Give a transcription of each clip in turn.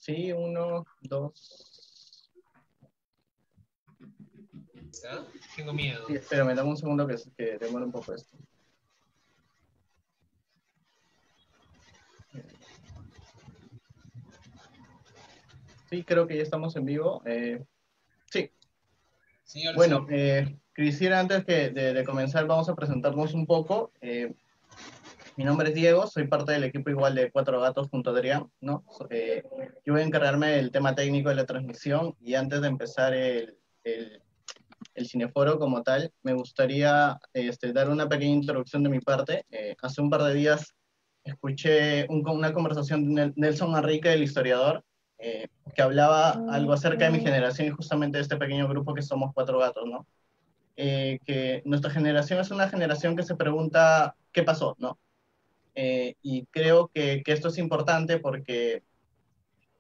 Sí, uno, dos. ¿Está? Tengo miedo. Sí, espérame, dame un segundo que demora un poco esto. Sí, creo que ya estamos en vivo. Sí, Señor, bueno, sí. quisiera antes de comenzar, vamos a presentarnos un poco. Mi nombre es Diego, soy parte del equipo igual de Cuatro Gatos junto a Adrián, ¿no? Yo voy a encargarme del tema técnico de la transmisión y antes de empezar el, el cineforo como tal, me gustaría dar una pequeña introducción de mi parte. Hace un par de días escuché una conversación de Nelson Manrique, el historiador, que hablaba algo acerca de mi generación y justamente de este pequeño grupo que somos Cuatro Gatos, ¿no? Que nuestra generación es una generación que se pregunta qué pasó, ¿no? Y creo que esto es importante porque,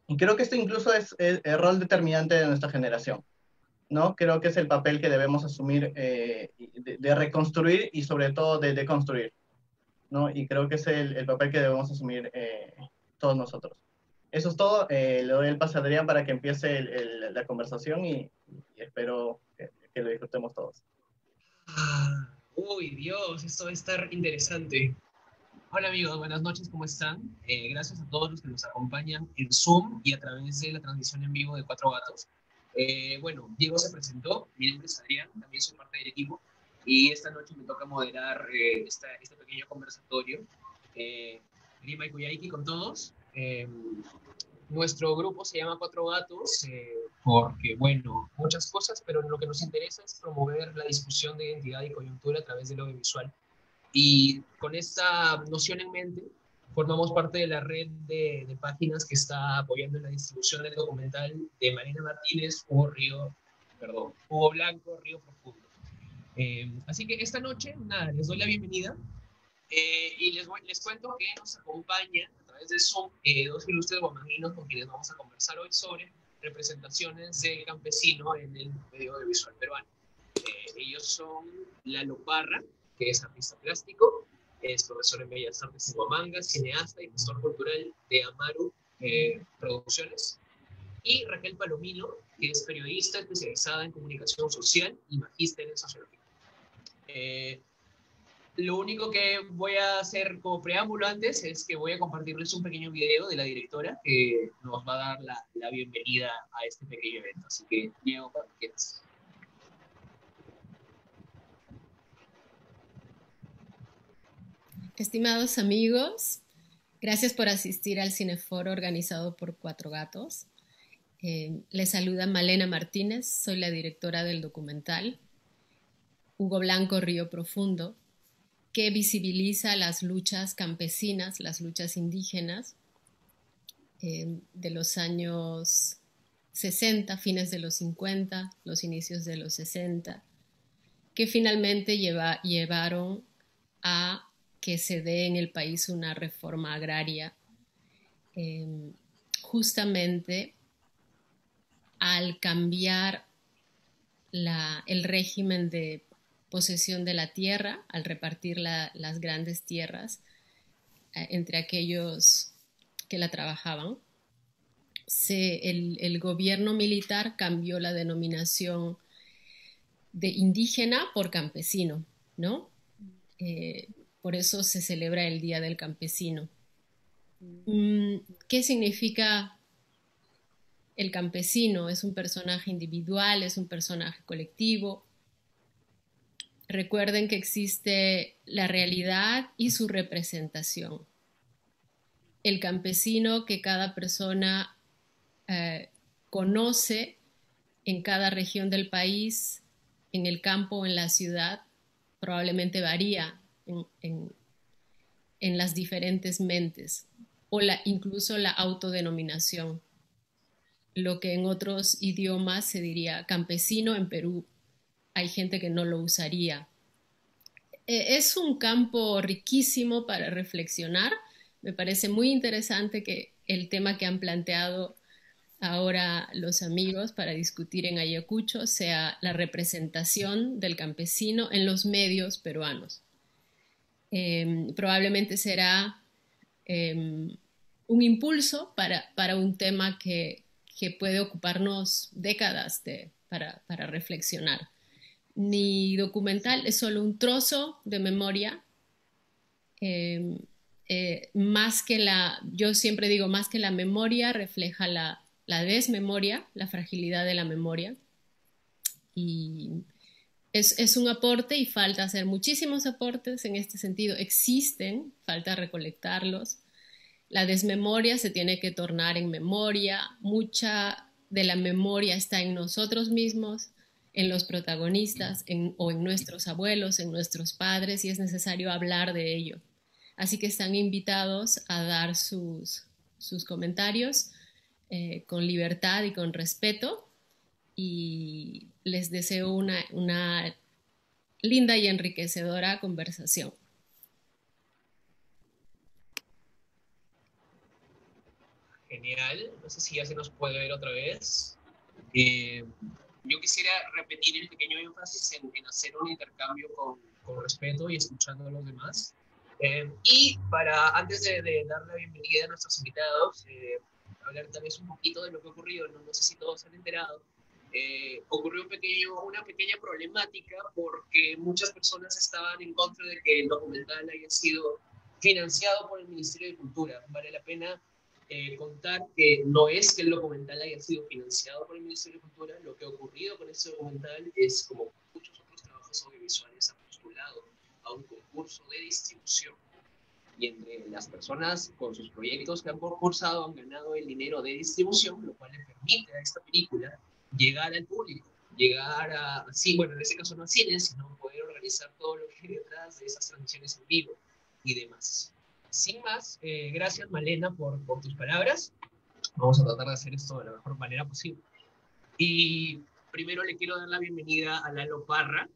y creo que esto incluso es el rol determinante de nuestra generación, ¿no? Creo que es el papel que debemos asumir de reconstruir y sobre todo de deconstruir, ¿no? Y creo que es el papel que debemos asumir todos nosotros. Eso es todo. Le doy el pase a Adrián para que empiece la conversación y espero que lo disfrutemos todos. Uy, Dios, esto va a estar interesante. Hola amigos, buenas noches, ¿cómo están? Gracias a todos los que nos acompañan en Zoom y a través de la transmisión en vivo de Cuatro Gatos. Bueno, Diego se presentó, mi nombre es Adrián, también soy parte del equipo y esta noche me toca moderar este pequeño conversatorio. Lima y Cuyaiki con todos. Nuestro grupo se llama Cuatro Gatos porque, bueno, muchas cosas, pero lo que nos interesa es promover la discusión de identidad y coyuntura a través del audiovisual. Y con esta noción en mente, formamos parte de la red de páginas que está apoyando en la distribución del documental de Marina Martínez, Hugo Blanco, Río Profundo. Así que esta noche, nada, les doy la bienvenida y les cuento que nos acompañan a través de Zoom dos ilustres guamanguinos con quienes vamos a conversar hoy sobre representaciones del campesino en el medio audiovisual peruano. Ellos son Lalo Parra, que es artista plástico, es profesor en Bellas Artes en Huamanga, cineasta y gestor cultural de Amaru Producciones, y Raquel Palomino, que es periodista especializada en comunicación social y magíster en sociología. Lo único que voy a hacer como preámbulo antes es que voy a compartirles un pequeño video de la directora que nos va a dar la bienvenida a este pequeño evento. Así que, Diego, cuando quieras. Estimados amigos, gracias por asistir al Cineforo organizado por Cuatro Gatos. Les saluda Malena Martínez, soy la directora del documental Hugo Blanco, Río Profundo, que visibiliza las luchas campesinas, las luchas indígenas de los años 60, fines de los 50, los inicios de los 60, que finalmente llevaron a que se dé en el país una reforma agraria justamente al cambiar el régimen de posesión de la tierra, al repartir las grandes tierras entre aquellos que la trabajaban. El gobierno militar cambió la denominación de indígena por campesino, ¿no? Por eso se celebra el Día del Campesino. ¿Qué significa el campesino? ¿Es un personaje individual? ¿Es un personaje colectivo? Recuerden que existe la realidad y su representación. El campesino que cada persona conoce en cada región del país, en el campo o en la ciudad, probablemente varía en las diferentes mentes o incluso la autodenominación. Lo que en otros idiomas se diría campesino, en Perú hay gente que no lo usaría. Es un campo riquísimo para reflexionar. Me parece muy interesante que el tema que han planteado ahora los amigos para discutir en Ayacucho sea la representación del campesino en los medios peruanos. Probablemente será un impulso para un tema que puede ocuparnos décadas para reflexionar. Mi documental es solo un trozo de memoria, yo siempre digo, más que la memoria, refleja la desmemoria, la fragilidad de la memoria. Y es un aporte y falta hacer muchísimos aportes en este sentido. Existen, falta recolectarlos. La desmemoria se tiene que tornar en memoria. Mucha de la memoria está en nosotros mismos, en los protagonistas, o en nuestros abuelos, en nuestros padres, y es necesario hablar de ello. Así que están invitados a dar sus comentarios con libertad y con respeto, y les deseo una linda y enriquecedora conversación. Genial, no sé si ya se nos puede ver otra vez. Yo quisiera repetir el pequeño énfasis en hacer un intercambio con respeto y escuchando a los demás. Y antes de dar la bienvenida a nuestros invitados, hablar tal vez un poquito de lo que ha ocurrido, no sé si todos se han enterado. Ocurrió una pequeña problemática porque muchas personas estaban en contra de que el documental haya sido financiado por el Ministerio de Cultura. Vale la pena contar que no es que el documental haya sido financiado por el Ministerio de Cultura. Lo que ha ocurrido con este documental es, como muchos otros trabajos audiovisuales, ha postulado a un concurso de distribución. Y entre las personas con sus proyectos que han concursado han ganado el dinero de distribución, lo cual le permite a esta película llegar al público, llegar bueno, en este caso no a cines, sino poder organizar todo lo que hay detrás de esas transmisiones en vivo y demás. Sin más, gracias Malena por tus palabras. Vamos a tratar de hacer esto de la mejor manera posible. Y primero le quiero dar la bienvenida a Lalo Parra,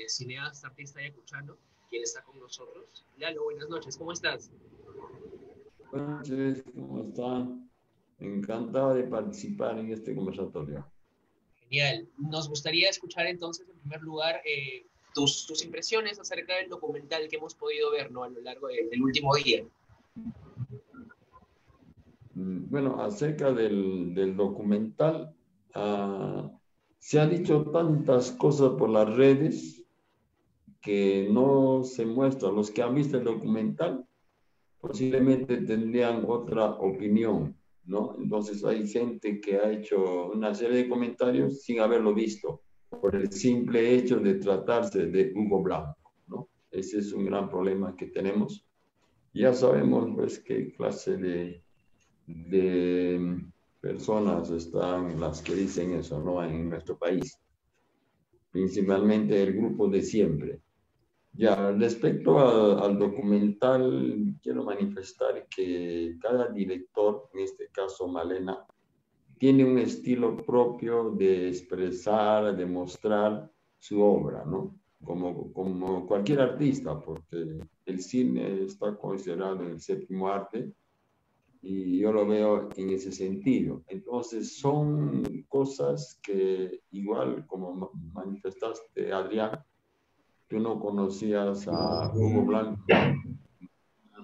cineasta, artista ayacuchano, quien está con nosotros. Lalo, buenas noches, ¿cómo estás? Buenas noches, ¿cómo están? Encantado de participar en este conversatorio. Genial. Nos gustaría escuchar entonces, en primer lugar, tus impresiones acerca del documental que hemos podido ver, ¿no?, a lo largo del último día. Bueno, acerca del documental, se han dicho tantas cosas por las redes que no se muestran. Los que han visto el documental posiblemente tendrían otra opinión, ¿no? Entonces hay gente que ha hecho una serie de comentarios sin haberlo visto, por el simple hecho de tratarse de Hugo Blanco, ¿no? Ese es un gran problema que tenemos. Ya sabemos, pues, qué clase de personas están las que dicen eso, ¿no?, en nuestro país. Principalmente el grupo de siempre. Ya, respecto al documental, quiero manifestar que cada director, en este caso Malena, tiene un estilo propio de expresar, de mostrar su obra, ¿no? Como cualquier artista, porque el cine está considerado el séptimo arte y yo lo veo en ese sentido. Entonces son cosas que, igual como manifestaste, Adrián, tú no conocías a Hugo Blanco.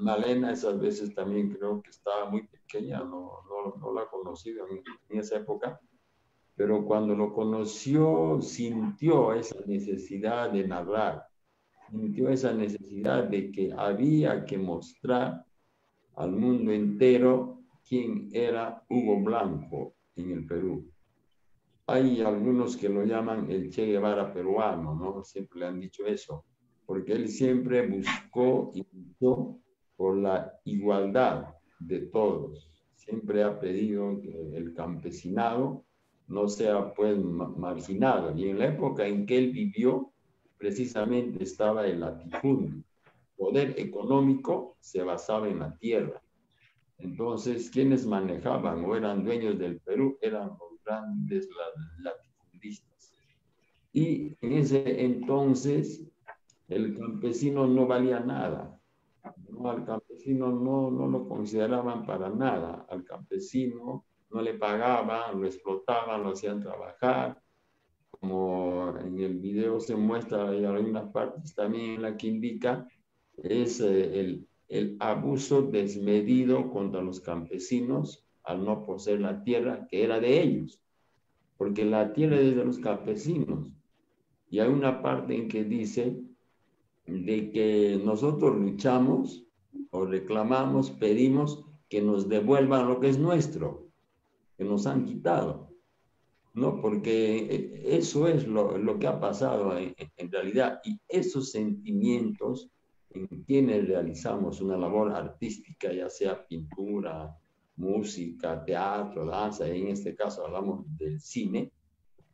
Malena esas veces también creo que estaba muy pequeña, no la ha conocido en esa época, pero cuando lo conoció sintió esa necesidad de narrar, sintió esa necesidad de que había que mostrar al mundo entero quién era Hugo Blanco en el Perú. Hay algunos que lo llaman el Che Guevara peruano, ¿no? Siempre le han dicho eso, porque él siempre buscó y luchó por la igualdad de todos. Siempre ha pedido que el campesinado no sea, pues, marginado. Y en la época en que él vivió, precisamente estaba el latifundio. Poder económico se basaba en la tierra. Entonces, quienes manejaban o eran dueños del Perú eran los grandes latifundistas. Y en ese entonces, el campesino no valía nada. ¿No? Al campesino no lo consideraban para nada. Al campesino no le pagaban, lo explotaban, lo hacían trabajar. Como en el video se muestra, hay algunas partes también en la que indica, es el el abuso desmedido contra los campesinos al no poseer la tierra que era de ellos, porque la tierra es de los campesinos. Y hay una parte en que dice de que nosotros luchamos o reclamamos, pedimos que nos devuelvan lo que es nuestro, que nos han quitado, ¿no? Porque eso es lo que ha pasado en realidad, y esos sentimientos en quienes realizamos una labor artística, ya sea pintura, música, teatro, danza, y en este caso hablamos del cine,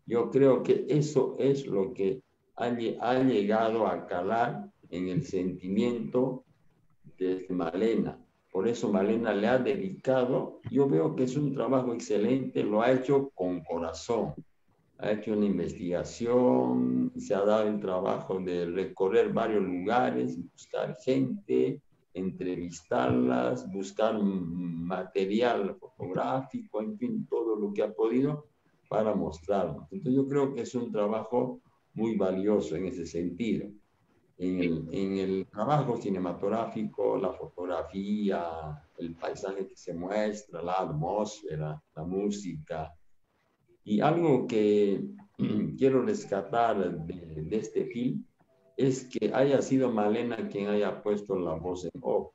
yo creo que eso es lo que ha llegado a calar en el sentimiento de Malena. Por eso Malena le ha dedicado, yo veo que es un trabajo excelente, lo ha hecho con corazón, ha hecho una investigación, se ha dado el trabajo de recorrer varios lugares, buscar gente, entrevistarlas, buscar material fotográfico, en fin, todo lo que ha podido para mostrarnos. Entonces yo creo que es un trabajo muy valioso en ese sentido. En el trabajo cinematográfico, la fotografía, el paisaje que se muestra, la atmósfera, la música. Y algo que quiero rescatar de este film es que haya sido Malena quien haya puesto la voz en off.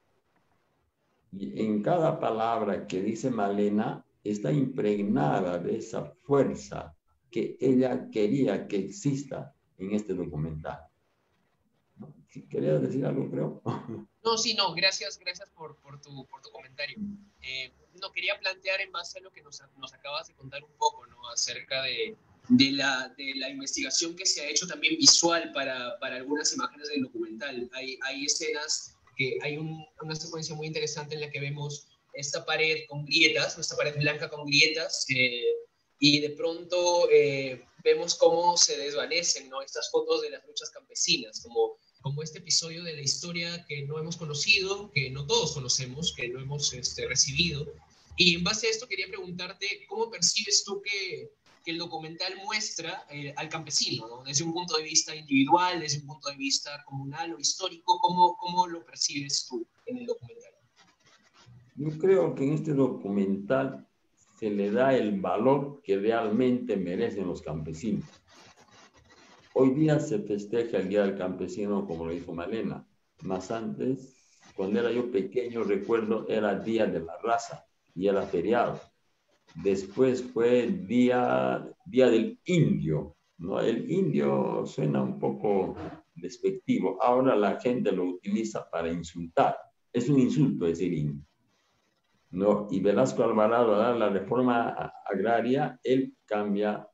Y en cada palabra que dice Malena está impregnada de esa fuerza que ella quería que exista en este documental. Si querías decir algo, creo. No, sí, no, gracias por tu comentario. No, quería plantear en base a lo que nos acabas de contar un poco, ¿no? Acerca de la investigación que se ha hecho también visual para algunas imágenes del documental. Hay escenas que hay una secuencia muy interesante en la que vemos esta pared con grietas, esta pared blanca con grietas, y de pronto vemos cómo se desvanecen, ¿no? Estas fotos de las luchas campesinas, como este episodio de la historia que no hemos conocido, que no todos conocemos, que no hemos recibido. Y en base a esto quería preguntarte, ¿cómo percibes tú que el documental muestra al campesino, ¿no? Desde un punto de vista individual, desde un punto de vista comunal o histórico? ¿Cómo lo percibes tú en el documental? Yo creo que en este documental se le da el valor que realmente merecen los campesinos. Hoy día se festeja el Día del Campesino, como lo dijo Malena. Más antes, cuando era yo pequeño, recuerdo, era Día de la Raza y era feriado. Después fue Día del Indio, ¿no? El indio suena un poco despectivo. Ahora la gente lo utiliza para insultar. Es un insulto decir indio, ¿no? Y Velasco Alvarado, a la reforma agraria, él cambia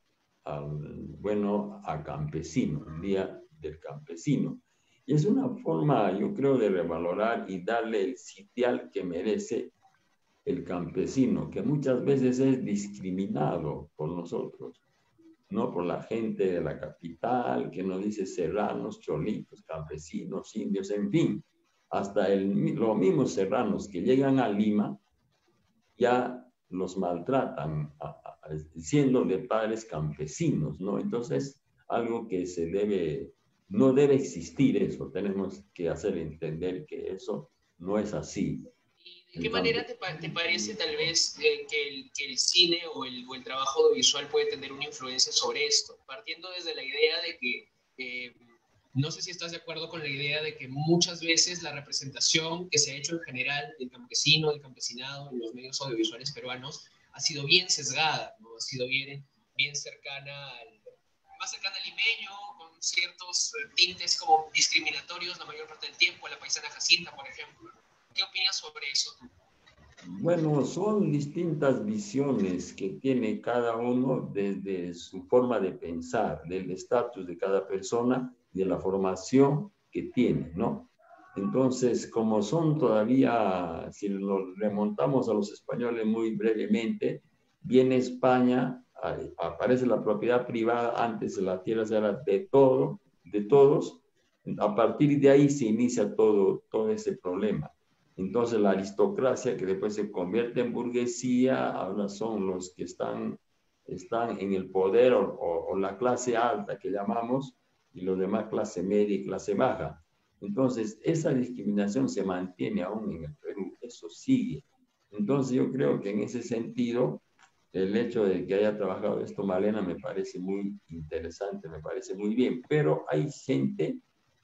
a campesino, el Día del Campesino. Y es una forma, yo creo, de revalorar y darle el sitial que merece el campesino, que muchas veces es discriminado por nosotros, ¿no? Por la gente de la capital, que nos dice serranos, cholitos, campesinos, indios, en fin. Hasta los mismos serranos que llegan a Lima ya los maltratan, siendo de padres campesinos, ¿no? Entonces, algo que no debe existir eso, tenemos que hacer entender que eso no es así. ¿De qué manera te parece tal vez que el cine o el trabajo audiovisual puede tener una influencia sobre esto? Partiendo desde la idea de que, no sé si estás de acuerdo con la idea de que muchas veces la representación que se ha hecho en general del campesino, del campesinado en los medios audiovisuales peruanos ha sido bien sesgada, ¿no? Ha sido bien cercana más cercana al limeño, con ciertos tintes como discriminatorios la mayor parte del tiempo, a la paisana Jacinta, por ejemplo. ¿Qué opinas sobre eso tú? Bueno, son distintas visiones que tiene cada uno desde su forma de pensar, del estatus de cada persona, de la formación que tiene, ¿no? Entonces, como son todavía, si nos remontamos a los españoles muy brevemente, viene España, aparece la propiedad privada, antes la tierra era de todos, a partir de ahí se inicia todo ese problema. Entonces la aristocracia, que después se convierte en burguesía, ahora son los que están en el poder o la clase alta que llamamos, y los demás clase media y clase baja. Entonces, esa discriminación se mantiene aún en el Perú, eso sigue. Entonces, yo creo que en ese sentido, el hecho de que haya trabajado esto Malena me parece muy interesante, me parece muy bien, pero hay gente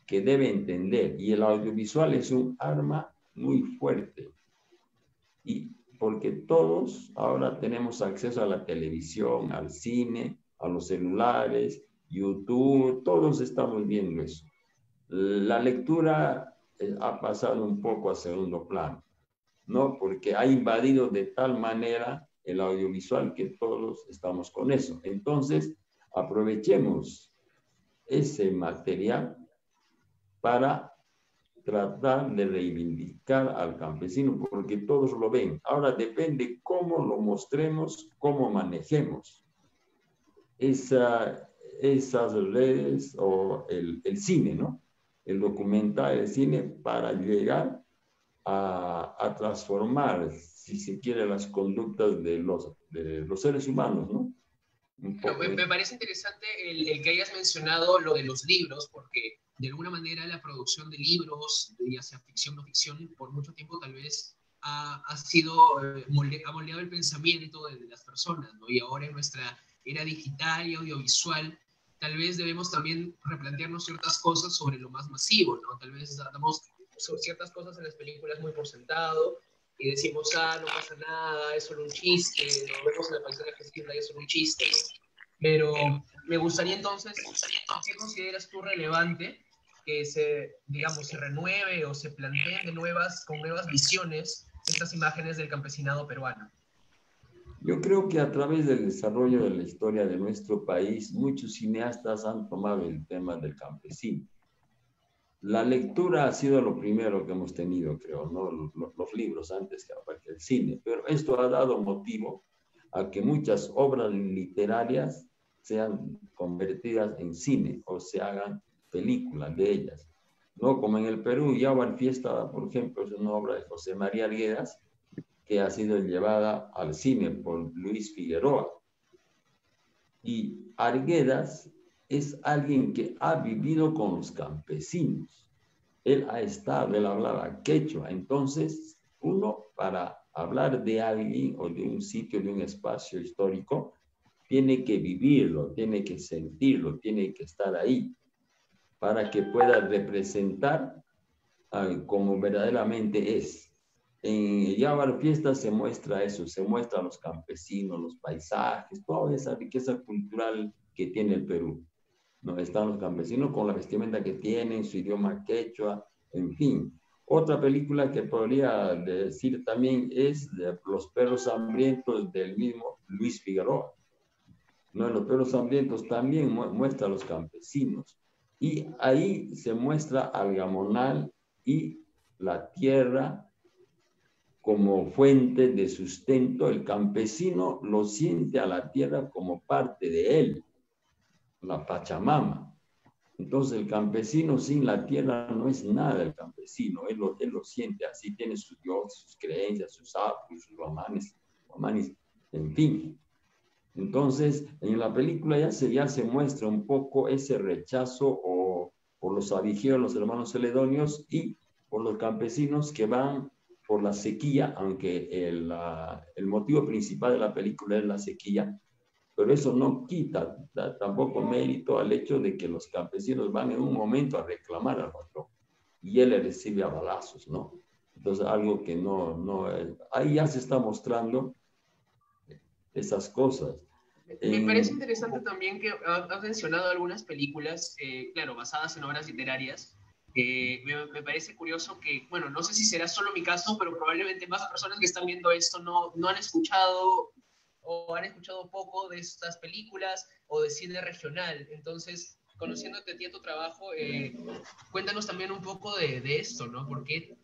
que debe entender, y el audiovisual es un arma muy fuerte, y porque todos ahora tenemos acceso a la televisión, al cine, a los celulares, YouTube, todos estamos viendo eso. La lectura ha pasado un poco a segundo plano, ¿no? Porque ha invadido de tal manera el audiovisual que todos estamos con eso. Entonces, aprovechemos ese material para tratar de reivindicar al campesino, porque todos lo ven. Ahora depende cómo lo mostremos, cómo manejemos esas redes o el cine, ¿no? El documental, el cine, para llegar a transformar, si se quiere, las conductas de los seres humanos, ¿no? Me parece interesante el que hayas mencionado lo de los libros, porque de alguna manera la producción de libros, ya sea ficción o no ficción, por mucho tiempo tal vez ha sido, ha moldeado el pensamiento de las personas, ¿no? Y ahora en nuestra era digital y audiovisual, tal vez debemos también replantearnos ciertas cosas sobre lo más masivo, ¿no? Tal vez damos ciertas cosas en las películas muy por sentado y decimos, no pasa nada, es solo un chiste, lo vemos en el paisaje que es solo un chiste, ¿no? Pero me gustaría entonces, ¿qué consideras tú relevante que digamos, se renueve o se planteen con nuevas visiones estas imágenes del campesinado peruano? Yo creo que a través del desarrollo de la historia de nuestro país, muchos cineastas han tomado el tema del campesino. La lectura ha sido lo primero que hemos tenido, creo, ¿no? Los libros antes que aparezca el cine, pero esto ha dado motivo a que muchas obras literarias sean convertidas en cine o se hagan películas de ellas, ¿no? Como en el Perú, Yaguar Fiesta, por ejemplo, es una obra de José María Arguedas que ha sido llevada al cine por Luis Figueroa. Y Arguedas es alguien que ha vivido con los campesinos. Él hablaba quechua. Entonces, uno para hablar de alguien o de un sitio, de un espacio histórico, tiene que vivirlo, tiene que sentirlo, tiene que estar ahí para que pueda representar como verdaderamente es. En Yaguar Fiesta se muestra eso, se muestra a los campesinos, los paisajes, toda esa riqueza cultural que tiene el Perú. ¿No? Están los campesinos con la vestimenta que tienen, su idioma quechua, en fin. Otra película que podría decir también es Los perros hambrientos del mismo Luis Figueroa. ¿No? En Los perros hambrientos también muestra a los campesinos. Y ahí se muestra al gamonal y la tierra como fuente de sustento. El campesino lo siente a la tierra como parte de él, la Pachamama. Entonces el campesino sin la tierra no es nada el campesino, él lo siente así, tiene sus dioses, sus creencias, sus apus, sus romanes, en fin. Entonces en la película ya se muestra un poco ese rechazo por los abigeos, los hermanos celedonios, y por los campesinos que van por la sequía, aunque el motivo principal de la película es la sequía, pero eso no quita tampoco mérito al hecho de que los campesinos van en un momento a reclamar al patrón y él le recibe a balazos, ¿no? Entonces algo que ahí ya se está mostrando esas cosas. Me parece interesante también que has mencionado algunas películas, claro, basadas en obras literarias. Me parece curioso que, bueno, no sé si será solo mi caso, pero probablemente más personas que están viendo esto no han escuchado o han escuchado poco de estas películas o de cine regional. Entonces, conociéndote a ti, a tu trabajo, cuéntanos también un poco de esto, ¿no? ¿Por qué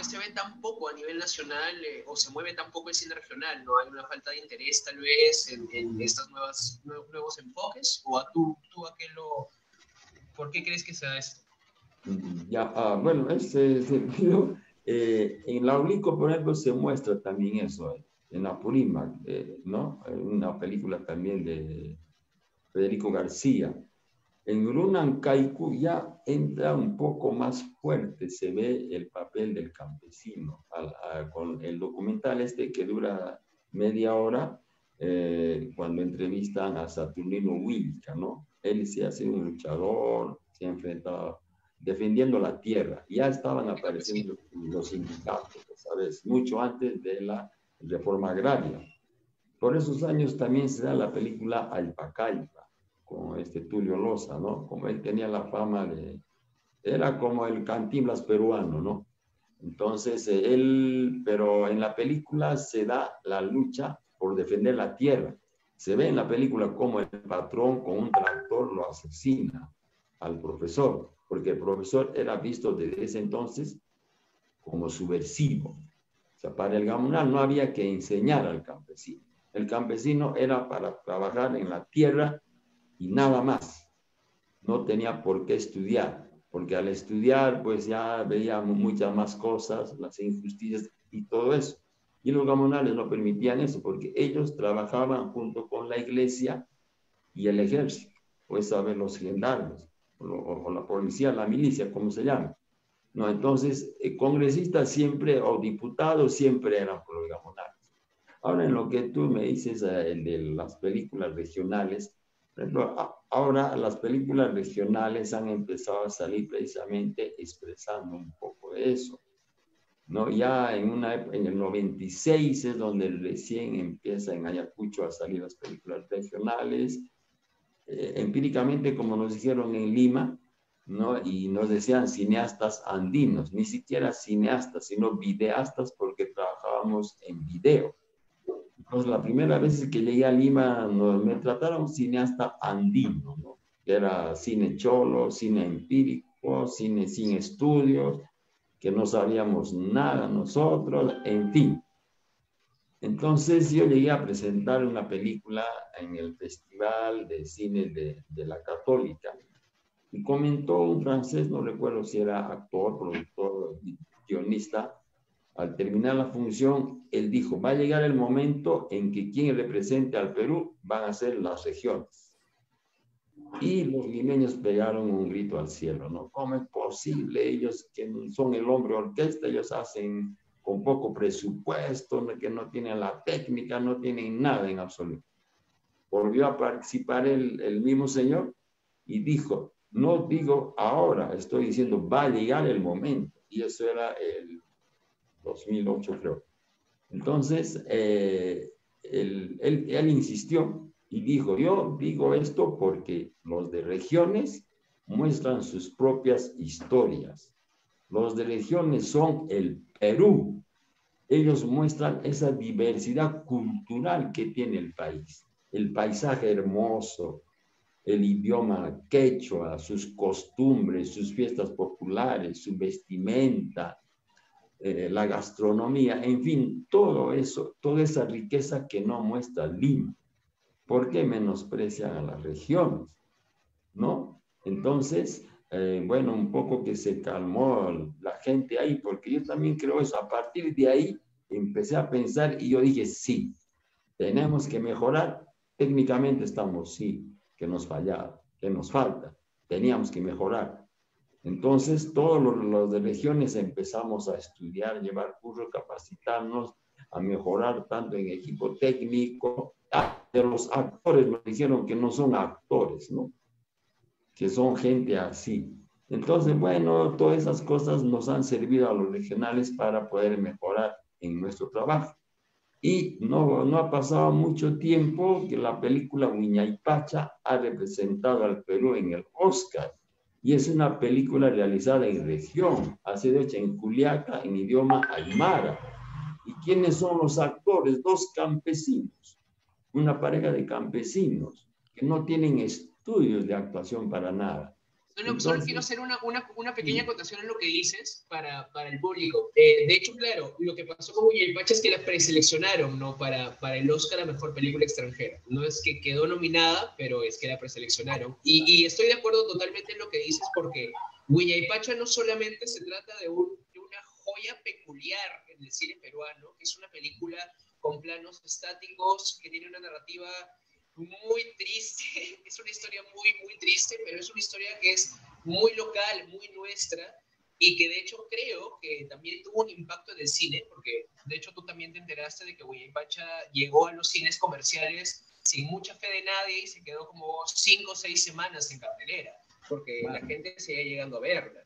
se ve tan poco a nivel nacional o se mueve tan poco el cine regional? ¿No hay una falta de interés tal vez en estos nuevos enfoques? ¿O por qué crees que se da esto? Ya, bueno, en ese sentido, en la Oblico, por ejemplo, se muestra también eso, en Apurímac, ¿no? Una película también de Federico García. En Runan Kaiku ya entra un poco más fuerte, se ve el papel del campesino. Con el documental este que dura media hora, cuando entrevistan a Saturnino Huilca, ¿no? Él se hace un luchador, se ha enfrentado defendiendo la tierra. Ya estaban apareciendo los sindicatos, ¿sabes? Mucho antes de la reforma agraria. Por esos años también se da la película Alpacaipa, con Tulio Loza, ¿no? Como él tenía la fama de... Era como el Cantinflas peruano, ¿no? Entonces, pero en la película se da la lucha por defender la tierra. Se ve en la película como el patrón con un tractor lo asesina al profesor, porque el profesor era visto desde ese entonces como subversivo. O sea, para el Gamonal no había que enseñar al campesino. El campesino era para trabajar en la tierra y nada más. No tenía por qué estudiar, porque al estudiar pues ya veía muchas más cosas, las injusticias y todo eso. Y los gamonales no permitían eso, porque ellos trabajaban junto con la iglesia y el ejército, pues saber los gendarmes, o la policía, la milicia, como se llama. No, entonces, congresistas siempre, o diputados siempre eran por los gamonales. Ahora, en lo que tú me dices, de las películas regionales, por ejemplo, ahora las películas regionales han empezado a salir precisamente expresando un poco de eso, ¿no? Ya en el 96 es donde recién empieza en Ayacucho a salir las películas regionales, empíricamente, como nos dijeron en Lima, ¿no? Y nos decían cineastas andinos, ni siquiera cineastas, sino videastas, porque trabajábamos en video. Entonces, la primera vez que llegué a Lima, me trataron cineasta andino, ¿no? Que era cine cholo, cine empírico, cine sin estudios, que no sabíamos nada nosotros, en fin. Entonces yo llegué a presentar una película en el Festival de Cine de la Católica y comentó un francés, no recuerdo si era actor, productor, guionista. Al terminar la función, él dijo, va a llegar el momento en que quien represente al Perú van a ser las regiones. Y los limeños pegaron un grito al cielo, ¿no? ¿Cómo es posible? Ellos que son el hombre orquesta, ellos hacen con poco presupuesto, que no tienen la técnica, no tienen nada en absoluto. Volvió a participar el mismo señor y dijo, no digo ahora, estoy diciendo, va a llegar el momento. Y eso era el 2008, creo. Entonces, él insistió y dijo, yo digo esto porque los de regiones muestran sus propias historias. Los de regiones son el Perú. Ellos muestran esa diversidad cultural que tiene el país. El paisaje hermoso, el idioma quechua, sus costumbres, sus fiestas populares, su vestimenta, la gastronomía, en fin, todo eso, toda esa riqueza que no muestra Lima. ¿Por qué menosprecian a las regiones? ¿No? Entonces, bueno, un poco que se calmó la gente ahí, porque yo también creo eso. A partir de ahí empecé a pensar y yo dije, sí, tenemos que mejorar. Técnicamente estamos, sí, que nos fallaba, que nos falta. Teníamos que mejorar. Entonces, todos los de regiones empezamos a estudiar, llevar cursos, capacitarnos, a mejorar tanto en equipo técnico. De los actores nos dijeron que no son actores, ¿no? Que son gente así. Entonces, bueno, todas esas cosas nos han servido a los regionales para poder mejorar en nuestro trabajo. Y no ha pasado mucho tiempo que la película Huayna ha representado al Perú en el Oscar. Y es una película realizada en región, ha sido hecha en Juliaca, en idioma aymara. ¿Y quiénes son los actores? Dos campesinos, una pareja de campesinos que no tienen estudios de actuación para nada. Solo quiero hacer una pequeña acotación en lo que dices para el público. De hecho, claro, lo que pasó con Huayna es que la preseleccionaron, ¿no? Para el Oscar a Mejor Película Extranjera. No es que quedó nominada, pero es que la preseleccionaron. Y estoy de acuerdo totalmente en lo que dices, porque Huayna no solamente se trata de una joya peculiar en el cine peruano, que es una película con planos estáticos, que tiene una narrativa muy triste, es una historia muy, muy triste, pero es una historia que es muy local, muy nuestra, y que de hecho creo que también tuvo un impacto en el cine, porque de hecho tú también te enteraste de que Huayaypacha llegó a los cines comerciales sin mucha fe de nadie y se quedó como 5 o 6 semanas en cartelera, porque la gente seguía llegando a verla.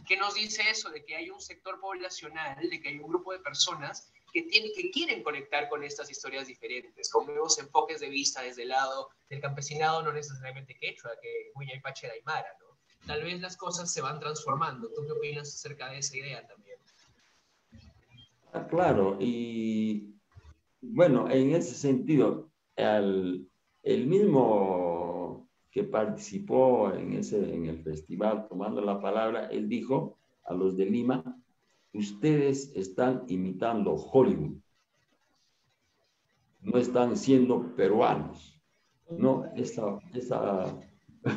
¿Qué nos dice eso? De que hay un sector poblacional, de que hay un grupo de personas que quieren conectar con estas historias diferentes, con nuevos enfoques de vista desde el lado del campesinado, no necesariamente quechua, que Huayaypacha era aymara, ¿no? Tal vez las cosas se van transformando. ¿Tú qué opinas acerca de esa idea también? Claro, y bueno, en ese sentido, el mismo que participó en el festival tomando la palabra, él dijo a los de Lima, ustedes están imitando Hollywood, no están siendo peruanos. No,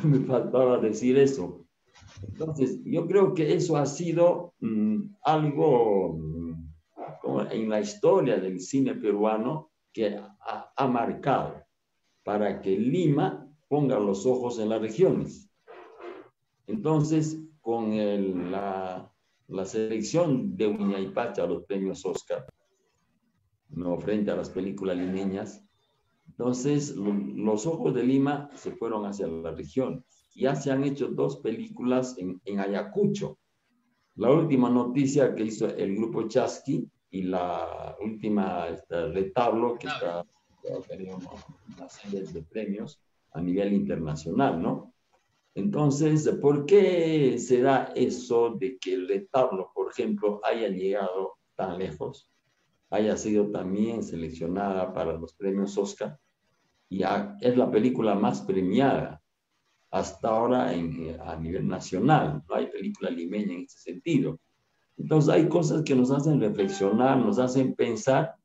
me faltaba decir eso. Entonces, yo creo que eso ha sido algo como en la historia del cine peruano que ha marcado para que Lima ponga los ojos en las regiones. Entonces, con la selección de Huayaypacha a los premios Oscar, no frente a las películas limeñas, entonces los ojos de Lima se fueron hacia la región. Ya se han hecho 2 películas en Ayacucho. La última noticia que hizo el grupo Chasqui y la última retablo que está teniendo una serie de premios a nivel internacional, ¿no? Entonces, ¿por qué se da eso de que el retablo, por ejemplo, haya llegado tan lejos, haya sido también seleccionada para los premios Oscar y es la película más premiada hasta ahora a nivel nacional? No hay película limeña en ese sentido. Entonces hay cosas que nos hacen reflexionar, nos hacen pensar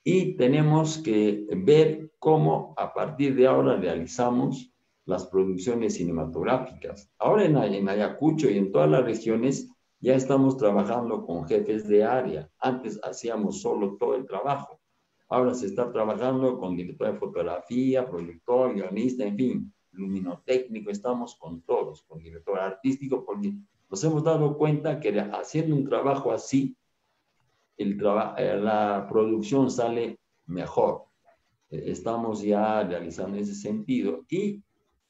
y tenemos que ver cómo a partir de ahora realizamos las producciones cinematográficas. Ahora en Ayacucho y en todas las regiones ya estamos trabajando con jefes de área. Antes hacíamos solo todo el trabajo. Ahora se está trabajando con director de fotografía, productor, guionista, en fin, luminotécnico, estamos con todos, con director artístico, porque nos hemos dado cuenta que haciendo un trabajo así, la producción sale mejor. Estamos ya realizando ese sentido y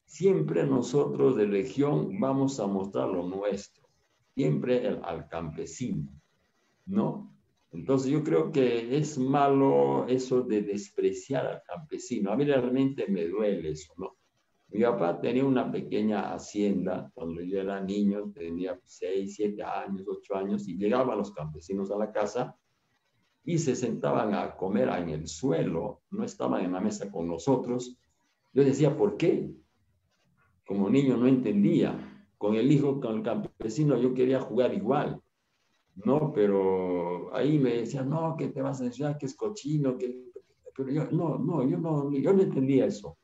siempre nosotros de región vamos a mostrar lo nuestro, siempre al campesino, ¿no? Entonces yo creo que es malo eso de despreciar al campesino. A mí realmente me duele eso, ¿no? Mi papá tenía una pequeña hacienda cuando yo era niño, tenía 6, 7 años, 8 años, y llegaban los campesinos a la casa y se sentaban a comer en el suelo, no estaban en la mesa con nosotros. Yo decía, ¿por qué? Como niño no entendía. Con el hijo, con el campesino, yo quería jugar igual, ¿no? Pero ahí me decían, no, que te vas a enseñar, que es cochino, pero yo no entendía eso.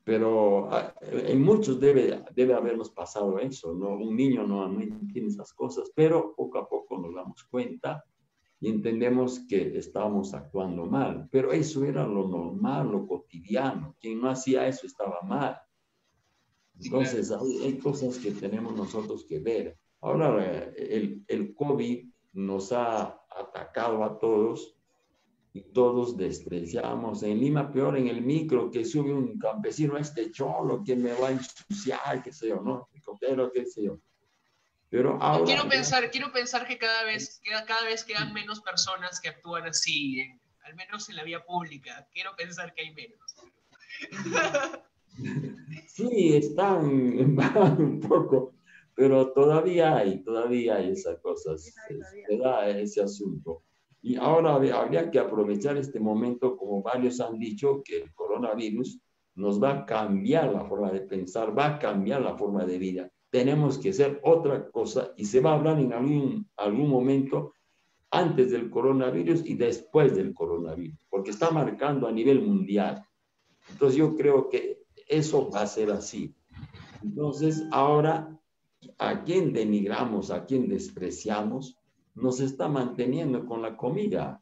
Pero en muchos debe habernos pasado eso, ¿no? Un niño no entiende esas cosas, pero poco a poco nos damos cuenta y entendemos que estábamos actuando mal. Pero eso era lo normal, lo cotidiano. Quien no hacía eso estaba mal. Entonces, hay cosas que tenemos nosotros que ver. Ahora, el COVID nos ha atacado a todos y todos despreciamos. En Lima, peor en el micro, que sube un campesino, este cholo que me va a ensuciar, qué sé yo, ¿no? El copero, qué sé yo. Pero ahora... Quiero pensar que cada vez quedan menos personas que actúan así, al menos en la vía pública. Quiero pensar que hay menos. Sí, están un poco, pero todavía hay esas cosas, se da ese asunto. Y ahora habría que aprovechar este momento, como varios han dicho, que el coronavirus nos va a cambiar la forma de pensar, va a cambiar la forma de vida. Tenemos que hacer otra cosa y se va a hablar en algún momento antes del coronavirus y después del coronavirus, porque está marcando a nivel mundial. Entonces yo creo que eso va a ser así. Entonces ahora, ¿a quién denigramos, a quién despreciamos? Nos está manteniendo con la comida.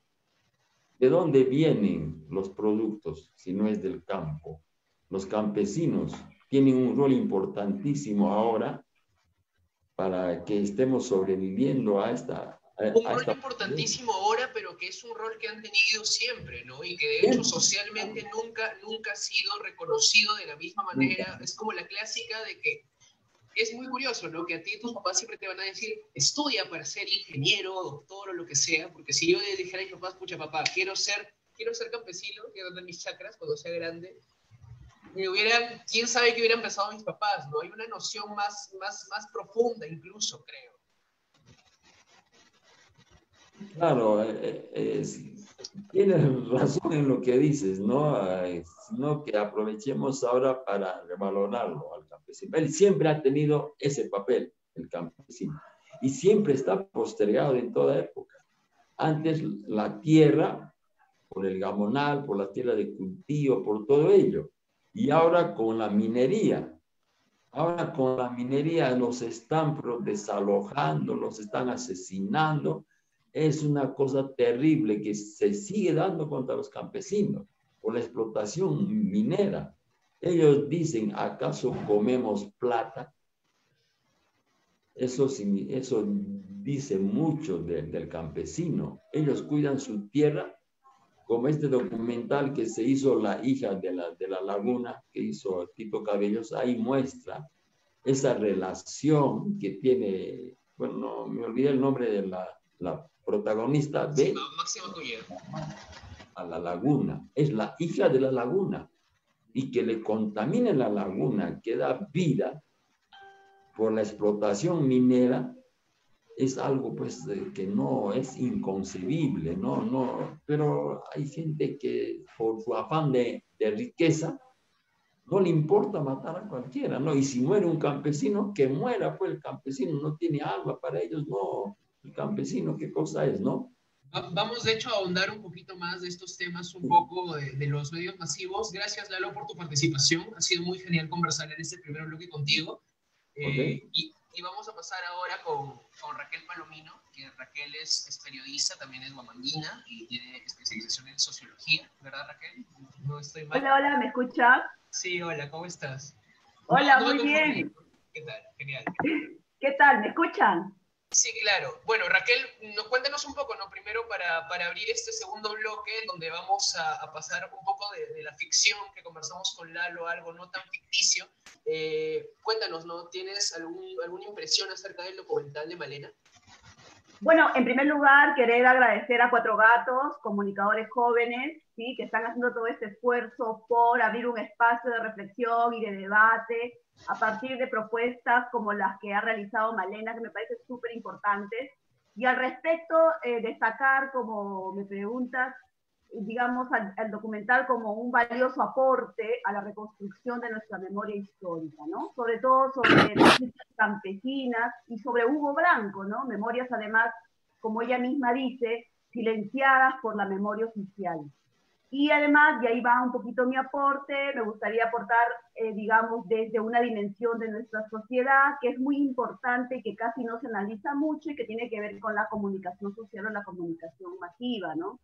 ¿De dónde vienen los productos si no es del campo? Los campesinos tienen un rol importantísimo ahora para que estemos sobreviviendo a esta... Un rol importantísimo ahora, pero que es un rol que han tenido siempre, ¿no? Y que de hecho socialmente nunca ha sido reconocido de la misma manera. Es como la clásica de que es muy curioso, ¿no? Que a ti tus papás siempre te van a decir, estudia para ser ingeniero, doctor o lo que sea, porque si yo le dijera a mis papás, pucha papá, quiero ser campesino, quiero dar mis chakras cuando sea grande, quién sabe qué hubieran pensado mis papás, ¿no? Hay una noción más profunda incluso, creo. Claro, tienes razón en lo que dices, ¿no? Sino que aprovechemos ahora para revalorarlo al campesino. Él siempre ha tenido ese papel, el campesino, y siempre está postergado en toda época. Antes la tierra, por el gamonal, por la tierra de cultivo, por todo ello, y ahora con la minería. Ahora con la minería los están desalojando, los están asesinando. Es una cosa terrible que se sigue dando contra los campesinos por la explotación minera. Ellos dicen, ¿acaso comemos plata? Eso dice mucho del campesino. Ellos cuidan su tierra, como este documental que se hizo La hija de la laguna, que hizo Tito Cabellos, ahí muestra esa relación que tiene, bueno, no, me olvidé el nombre de la protagonista, ve a la laguna, es la hija de la laguna, y que le contamine la laguna, que da vida por la explotación minera, es algo pues que no es inconcebible, no, pero hay gente que por su afán de riqueza no le importa matar a cualquiera, ¿no? Y si muere un campesino, que muera, pues el campesino no tiene alma para ellos, no, el campesino, ¿qué cosa es, no? Vamos, de hecho, a ahondar un poquito más de estos temas, un poco de los medios masivos. Gracias, Lalo, por tu participación. Ha sido muy genial conversar en este primer bloque contigo. Okay. Y vamos a pasar ahora con Raquel Palomino, que Raquel es periodista, también es guamanguina y tiene especialización en sociología, ¿verdad, Raquel? No estoy mal. Hola, ¿me escuchas? Sí, hola, ¿cómo estás? Hola, muy bien. ¿Qué tal? Genial. ¿Qué tal? ¿Me escuchan? Sí, claro. Bueno, Raquel, cuéntanos un poco, ¿no? Primero para abrir este segundo bloque, donde vamos a pasar un poco de la ficción que conversamos con Lalo, algo no tan ficticio. Cuéntanos, ¿no? ¿Tienes alguna impresión acerca del documental de Malena? Bueno, en primer lugar, querer agradecer a Cuatro Gatos, comunicadores jóvenes, ¿sí? Que están haciendo todo este esfuerzo por abrir un espacio de reflexión y de debate a partir de propuestas como las que ha realizado Malena, que me parecen súper importantes. Y al respecto, destacar, como me preguntas, digamos, al documental como un valioso aporte a la reconstrucción de nuestra memoria histórica, ¿no? Sobre todo sobre las luchas campesinas y sobre Hugo Branco, ¿no? Memorias, además, como ella misma dice, silenciadas por la memoria oficial. Y además, y ahí va un poquito mi aporte, me gustaría aportar, digamos, desde una dimensión de nuestra sociedad que es muy importante y que casi no se analiza mucho y que tiene que ver con la comunicación social o la comunicación masiva, ¿no?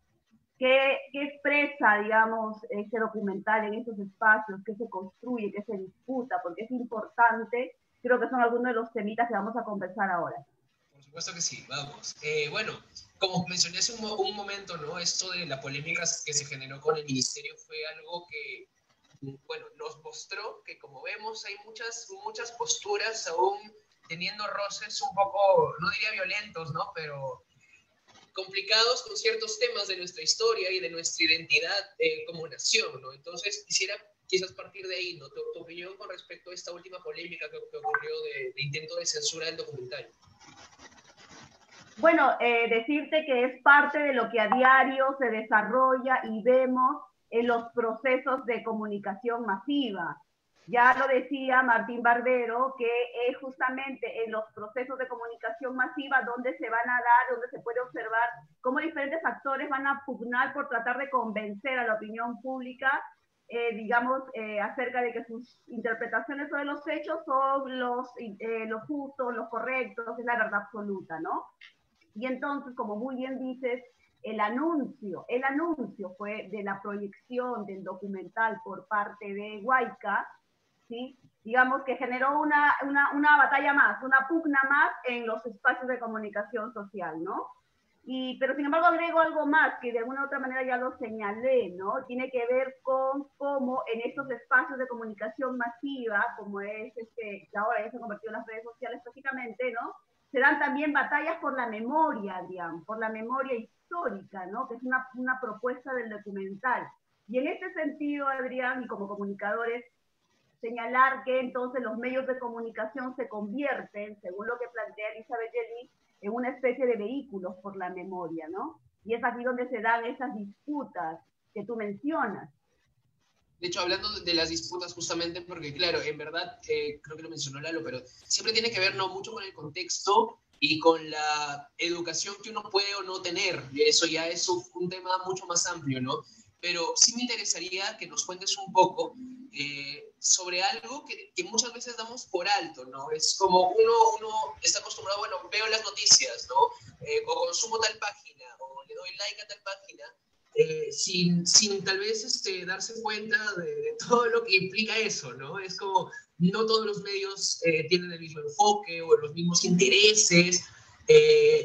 ¿Qué expresa, digamos, este documental en esos espacios? ¿Qué se construye? ¿Qué se disputa? Porque es importante. Creo que son algunos de los temitas que vamos a conversar ahora. Por supuesto que sí, vamos. Bueno, como mencioné hace un momento, ¿no? Esto de la polémica que se generó con el ministerio fue algo que, bueno, nos mostró que, como vemos, hay muchas posturas aún teniendo roces un poco, no diría violentos, ¿no? Pero complicados con ciertos temas de nuestra historia y de nuestra identidad como nación, ¿no? Entonces, quisiera quizás partir de ahí, ¿no? Tu opinión con respecto a esta última polémica que ocurrió de intento de censura del documental. Bueno, decirte que es parte de lo que a diario se desarrolla y vemos en los procesos de comunicación masiva. Ya lo decía Martín Barbero, que es justamente en los procesos de comunicación masiva donde se van a dar, donde se puede observar cómo diferentes actores van a pugnar por tratar de convencer a la opinión pública, digamos, acerca de que sus interpretaciones sobre los hechos son los justos, los correctos, es la verdad absoluta, ¿no? Y entonces, como muy bien dices, el anuncio fue de la proyección del documental por parte de Huayca, ¿sí? Digamos que generó una batalla más, una pugna más en los espacios de comunicación social, ¿no? Pero sin embargo agrego algo más que de alguna u otra manera ya lo señalé, ¿no? Tiene que ver con cómo en estos espacios de comunicación masiva, como es que ahora ya se han convertido en las redes sociales prácticamente, ¿no? Se dan también batallas por la memoria, Adrián, por la memoria histórica, ¿no? Que es una propuesta del documental. Y en este sentido, Adrián, y como comunicadores, señalar que entonces los medios de comunicación se convierten, según lo que plantea Elizabeth Yeli, en una especie de vehículos por la memoria, ¿no? Y es aquí donde se dan esas disputas que tú mencionas. De hecho, hablando de las disputas justamente, porque claro, en verdad, creo que lo mencionó Lalo, pero siempre tiene que ver no mucho con el contexto y con la educación que uno puede o no tener. Y eso ya es un tema mucho más amplio, ¿no? Pero sí me interesaría que nos cuentes un poco sobre algo que muchas veces damos por alto, ¿no? Es como uno está acostumbrado, bueno, veo las noticias, ¿no? O consumo tal página, o le doy like a tal página, sin tal vez darse cuenta de todo lo que implica eso, ¿no? Es como, no todos los medios tienen el mismo enfoque o los mismos intereses,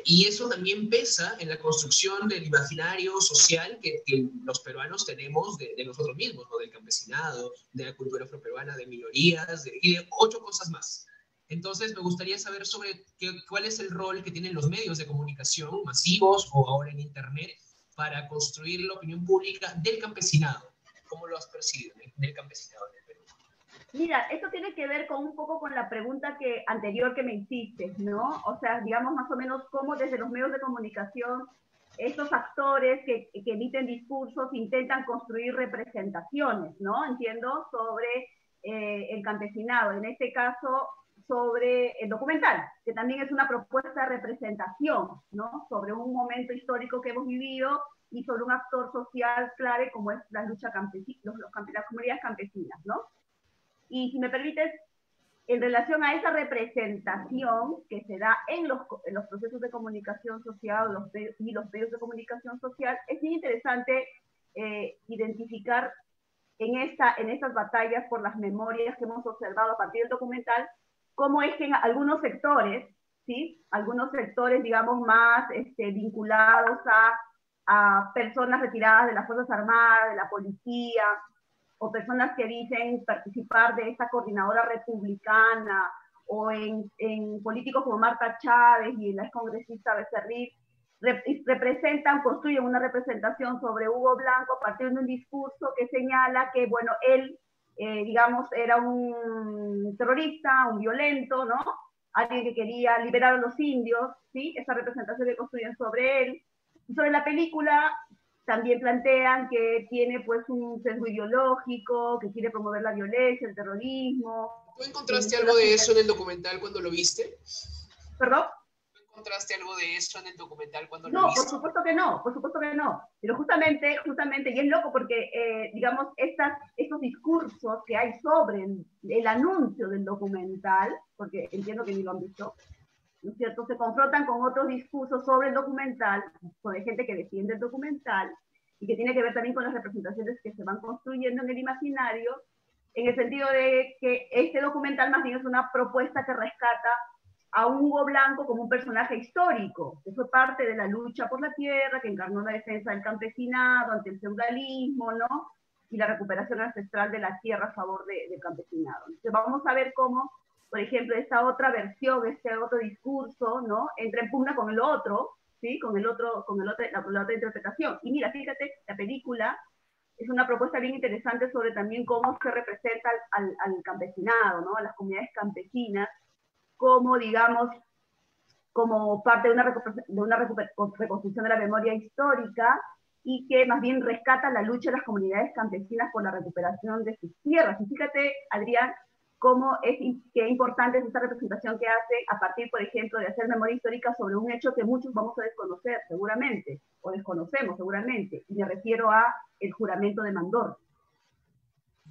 y eso también pesa en la construcción del imaginario social que los peruanos tenemos de nosotros mismos, ¿no? Del campesinado, de la cultura afroperuana, de minorías, y de 8 cosas más. Entonces, me gustaría saber sobre cuál es el rol que tienen los medios de comunicación masivos o ahora en Internet para construir la opinión pública del campesinado. ¿Cómo lo has percibido del campesinado en el Perú? Mira, esto tiene que ver con un poco con la pregunta anterior que me hiciste, ¿no? O sea, digamos más o menos cómo desde los medios de comunicación estos actores que emiten discursos intentan construir representaciones, ¿no? Entiendo, sobre el campesinado, en este caso sobre el documental, que también es una propuesta de representación, ¿no? Sobre un momento histórico que hemos vivido y sobre un actor social clave como es la lucha campesina, las comunidades campesinas, ¿no? Y si me permites, en relación a esa representación que se da en los procesos de comunicación social y los medios de comunicación social, es muy interesante identificar en estas batallas por las memorias que hemos observado a partir del documental, cómo es que en algunos sectores, ¿sí? Algunos sectores, digamos, más vinculados a personas retiradas de las Fuerzas Armadas, de la policía, o personas que dicen participar de esta coordinadora republicana, o en políticos como Marta Chávez y la excongresista Becerril, representan, construyen una representación sobre Hugo Blanco a partir de un discurso que señala que, bueno, él, digamos, era un terrorista, un violento, ¿no? Alguien que quería liberar a los indios, ¿sí? Esa representación que construyen sobre él. Y sobre la película también plantean que tiene pues un sesgo ideológico, que quiere promover la violencia, el terrorismo. ¿Tú encontraste algo de eso en el documental cuando lo viste? ¿Perdón? ¿Tú encontraste algo de eso en el documental cuando No, lo viste? por supuesto que no, por supuesto que no. Pero justamente, y es loco porque, digamos, estos discursos que hay sobre el anuncio del documental, porque entiendo que ni lo han visto, ¿no es cierto?, se confrontan con otros discursos sobre el documental, sobre gente que defiende el documental, y que tiene que ver también con las representaciones que se van construyendo en el imaginario, en el sentido de que este documental más bien es una propuesta que rescata a un Hugo Blanco como un personaje histórico, que fue parte de la lucha por la tierra, que encarnó la defensa del campesinado ante el feudalismo, ¿no? Y la recuperación ancestral de la tierra a favor del campesinado. Entonces vamos a ver cómo, por ejemplo, esta otra versión, este otro discurso, ¿no?, entra en pugna con el otro, ¿sí? Con la otra interpretación. Y mira, fíjate, la película es una propuesta bien interesante sobre también cómo se representa al campesinado, ¿no?, a las comunidades campesinas, como, digamos, como parte de una reconstrucción de la memoria histórica, y que más bien rescata la lucha de las comunidades campesinas por la recuperación de sus tierras. Y fíjate, Adrián, qué importante es esta representación que hace a partir, por ejemplo, de hacer memoria histórica sobre un hecho que muchos vamos a desconocer seguramente, o desconocemos seguramente, y me refiero a el juramento de Mandor.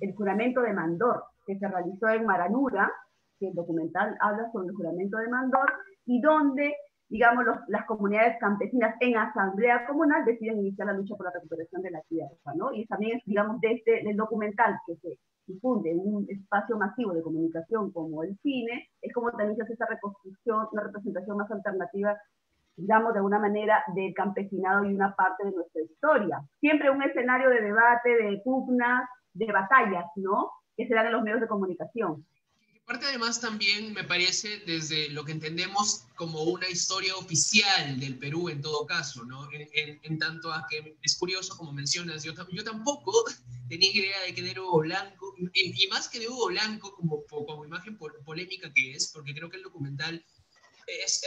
El juramento de Mandor, que se realizó en Maranura, que el documental habla sobre el juramento de Mandor, y donde, digamos, las comunidades campesinas en asamblea comunal deciden iniciar la lucha por la recuperación de la tierra, ¿no? Y también, digamos, desde el documental que se difunde en un espacio masivo de comunicación como el cine, es como también se hace esa reconstrucción, una representación más alternativa, digamos, de alguna manera, del campesinado y una parte de nuestra historia. Siempre un escenario de debate, de pugnas, de batallas, ¿no? Que se dan en los medios de comunicación. Parte además también me parece desde lo que entendemos como una historia oficial del Perú en todo caso, ¿no? En tanto a que es curioso, como mencionas, yo tampoco tenía idea de que era Hugo Blanco, y más que de Hugo Blanco como imagen polémica que es, porque creo que el documental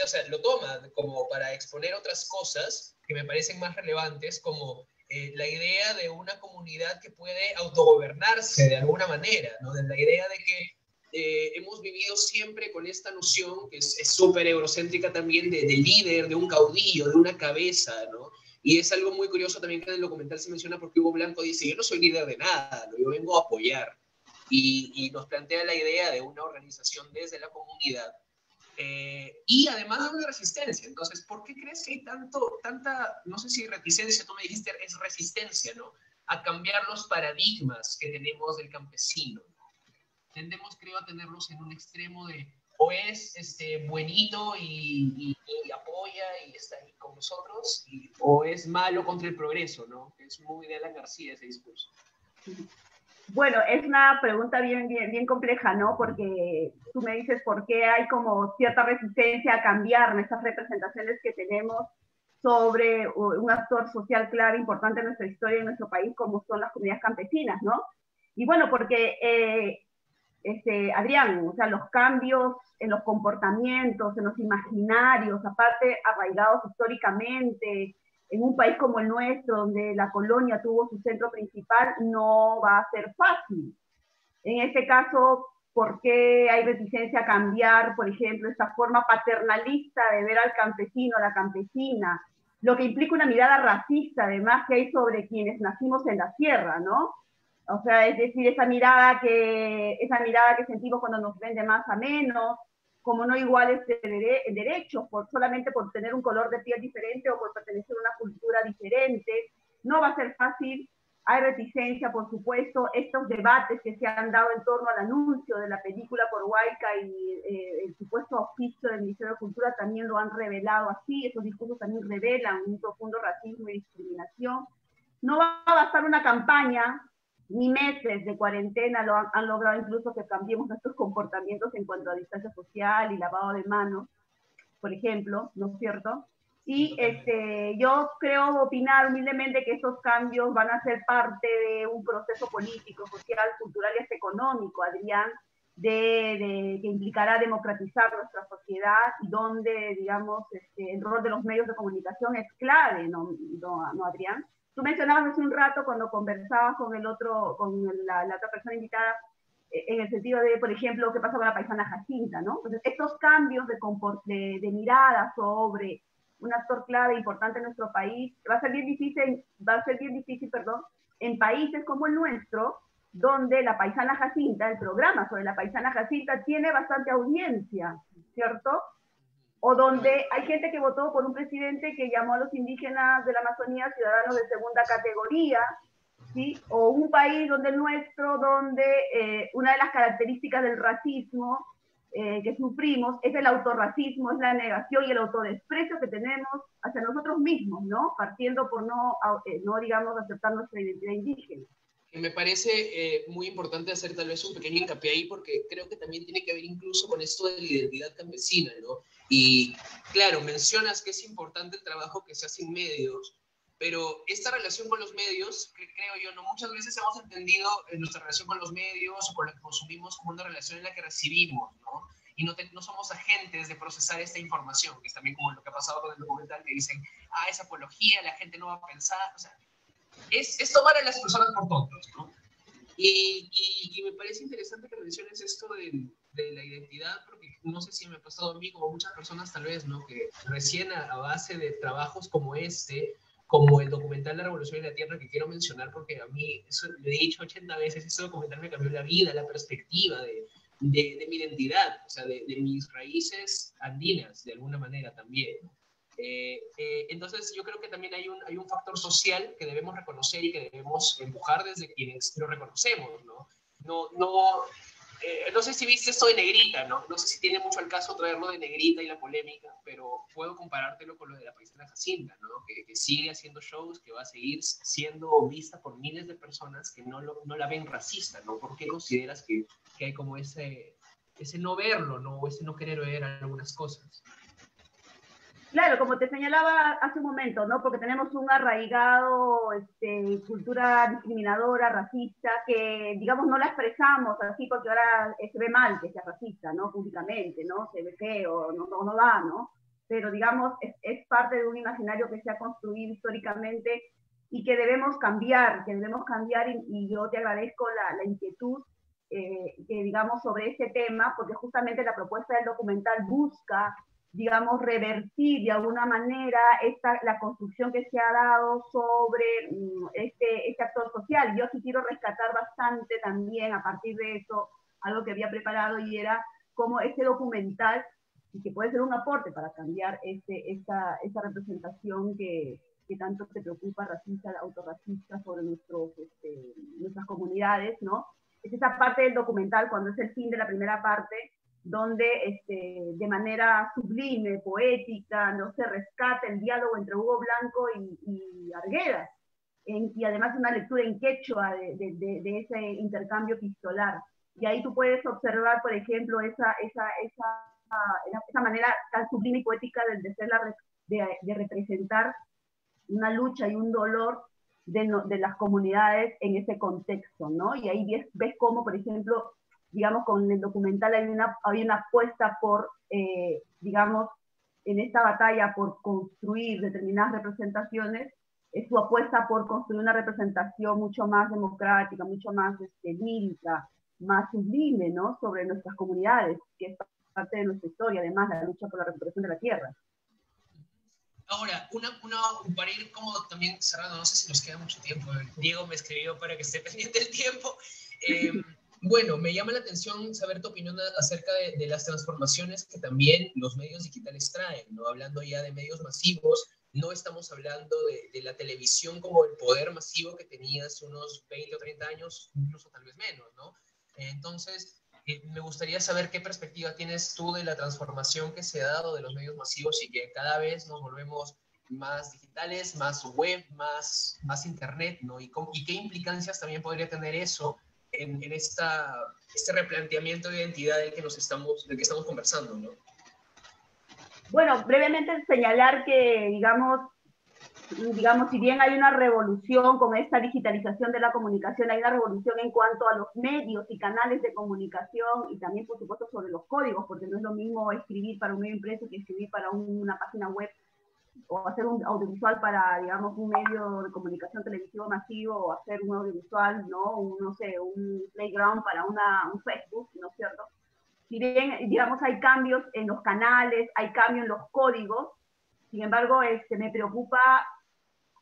o sea, lo toma como para exponer otras cosas que me parecen más relevantes, como la idea de una comunidad que puede autogobernarse de alguna manera, ¿no? De la idea de que hemos vivido siempre con esta noción que es súper eurocéntrica también de líder, de un caudillo, de una cabeza, ¿no? Y es algo muy curioso también que en el documental se menciona porque Hugo Blanco dice, yo no soy líder de nada, ¿no? Yo vengo a apoyar. Y nos plantea la idea de una organización desde la comunidad y además de una resistencia. Entonces, ¿por qué crees que hay tanta, no sé si reticencia, tú me dijiste es resistencia, ¿no? A cambiar los paradigmas que tenemos del campesino. Tendemos, creo, a tenerlos en un extremo de o es buenito y apoya y está ahí con nosotros, o es malo contra el progreso, ¿no? Es muy de Alan García ese discurso. Bueno, es una pregunta bien compleja, ¿no? Porque tú me dices por qué hay como cierta resistencia a cambiar esas representaciones que tenemos sobre un actor social clave importante en nuestra historia y en nuestro país, como son las comunidades campesinas, ¿no? Y bueno, porque Adrián, o sea, los cambios en los comportamientos, en los imaginarios, aparte arraigados históricamente, en un país como el nuestro, donde la colonia tuvo su centro principal, no va a ser fácil. En este caso, ¿por qué hay reticencia a cambiar, por ejemplo, esta forma paternalista de ver al campesino, a la campesina? Lo que implica una mirada racista, además, que hay sobre quienes nacimos en la tierra, ¿no? O sea, es decir, esa mirada que sentimos cuando nos ven de más a menos, como no iguales en derechos, solamente por tener un color de piel diferente o por pertenecer a una cultura diferente. No va a ser fácil, hay reticencia, por supuesto, estos debates que se han dado en torno al anuncio de la película por Huayca y el supuesto auspicio del Ministerio de Cultura también lo han revelado así, esos discursos también revelan un profundo racismo y discriminación. No va a bastar una campaña ni meses de cuarentena han logrado incluso que cambiemos nuestros comportamientos en cuanto a distancia social y lavado de manos, por ejemplo, ¿no es cierto? Y yo creo opinar humildemente que esos cambios van a ser parte de un proceso político, social, cultural y hasta económico, Adrián, que implicará democratizar nuestra sociedad y donde, digamos, el rol de los medios de comunicación es clave, ¿no Adrián? Tú mencionabas hace un rato cuando conversabas con la otra persona invitada, en el sentido de, por ejemplo, qué pasa con la paisana Jacinta, ¿no? Entonces, estos cambios de mirada sobre un actor clave importante en nuestro país, va a ser bien difícil, en países como el nuestro, donde la paisana Jacinta, el programa sobre la paisana Jacinta tiene bastante audiencia, ¿cierto? O donde hay gente que votó por un presidente que llamó a los indígenas de la Amazonía ciudadanos de segunda categoría, ¿sí? O un país donde el nuestro, donde una de las características del racismo que sufrimos es el autorracismo, es la negación y el autodesprecio que tenemos hacia nosotros mismos, ¿no? Partiendo por no digamos, aceptar nuestra identidad indígena. Me parece muy importante hacer tal vez un pequeño hincapié ahí porque creo que también tiene que ver incluso con esto de la identidad campesina, ¿no? Y claro, mencionas que es importante el trabajo que se hace en medios, pero esta relación con los medios, que creo yo, no muchas veces hemos entendido nuestra relación con los medios o con lo que consumimos como una relación en la que recibimos, ¿no? Y no somos agentes de procesar esta información, que es también como lo que ha pasado con el documental, que dicen, es apología, la gente no va a pensar, o sea, es tomar a las personas por tontos, ¿no? Y me parece interesante que menciones esto de la identidad, porque no sé si me ha pasado a mí, como muchas personas tal vez, ¿no? Que recién a base de trabajos como como el documental La Revolución de la Tierra, que quiero mencionar porque a mí, eso lo he dicho 80 veces, ese documental me cambió la vida, la perspectiva de mi identidad, o sea, de mis raíces andinas, de alguna manera también. Entonces yo creo que también hay un factor social que debemos reconocer y que debemos empujar desde quienes lo reconocemos, ¿no? No sé si viste esto de Negrita, ¿no? No sé si tiene mucho al caso traerlo de Negrita y la polémica, pero puedo comparártelo con lo de la paisana Jacinta, ¿no? Que sigue haciendo shows, que va a seguir siendo vista por miles de personas que no la ven racista, ¿no? ¿Por qué consideras que hay como ese no verlo, ¿no? O ese no querer ver algunas cosas? Claro, como te señalaba hace un momento, ¿no? Porque tenemos un arraigado cultura discriminadora, racista, que, digamos, no la expresamos así porque ahora se ve mal que sea racista, ¿no? Públicamente, ¿no? Se ve feo, no da, ¿no? Pero, digamos, es parte de un imaginario que se ha construido históricamente y que debemos cambiar, y yo te agradezco la inquietud que, digamos, sobre este tema, porque justamente la propuesta del documental busca, digamos, revertir de alguna manera la construcción que se ha dado sobre este actor social. Yo sí quiero rescatar bastante también, a partir de eso, algo que había preparado, y era cómo este documental, y que puede ser un aporte para cambiar esta representación que tanto te preocupa, racista, autorracista, sobre nuestras comunidades, ¿no? Es esa parte del documental, cuando es el fin de la primera parte, donde de manera sublime, poética, no se rescata el diálogo entre Hugo Blanco y Arguedas, y además una lectura en quechua de ese intercambio epistolar. Y ahí tú puedes observar, por ejemplo, esa manera tan sublime y poética de representar una lucha y un dolor de las comunidades en ese contexto, ¿no? Y ahí ves cómo, por ejemplo, digamos, con el documental hay una apuesta por, digamos, en esta batalla por construir determinadas representaciones, es su apuesta por construir una representación mucho más democrática, mucho más lírica, más sublime, ¿no? Sobre nuestras comunidades, que es parte de nuestra historia, además, la lucha por la recuperación de la tierra. Ahora, para ir como también cerrando, no sé si nos queda mucho tiempo. Diego me escribió para que esté pendiente del tiempo. Bueno, me llama la atención saber tu opinión acerca de las transformaciones que también los medios digitales traen, ¿no? Hablando ya de medios masivos, no estamos hablando de la televisión como el poder masivo que tenía hace unos 20 o 30 años, incluso tal vez menos, ¿no? Entonces, me gustaría saber qué perspectiva tienes tú de la transformación que se ha dado de los medios masivos y que cada vez nos volvemos más digitales, más web, más internet, ¿no? Y qué implicancias también podría tener eso en este replanteamiento de identidad del que estamos conversando, ¿no? Bueno, brevemente señalar que, digamos, si bien hay una revolución con esta digitalización de la comunicación, hay una revolución en cuanto a los medios y canales de comunicación, y también, por supuesto, sobre los códigos, porque no es lo mismo escribir para un medio impreso que escribir para una página web, o hacer un audiovisual para, digamos, un medio de comunicación televisivo masivo, o hacer un audiovisual, ¿no? Un playground para un Facebook, ¿no es cierto? Si bien, digamos, hay cambios en los canales, hay cambios en los códigos, sin embargo, me preocupa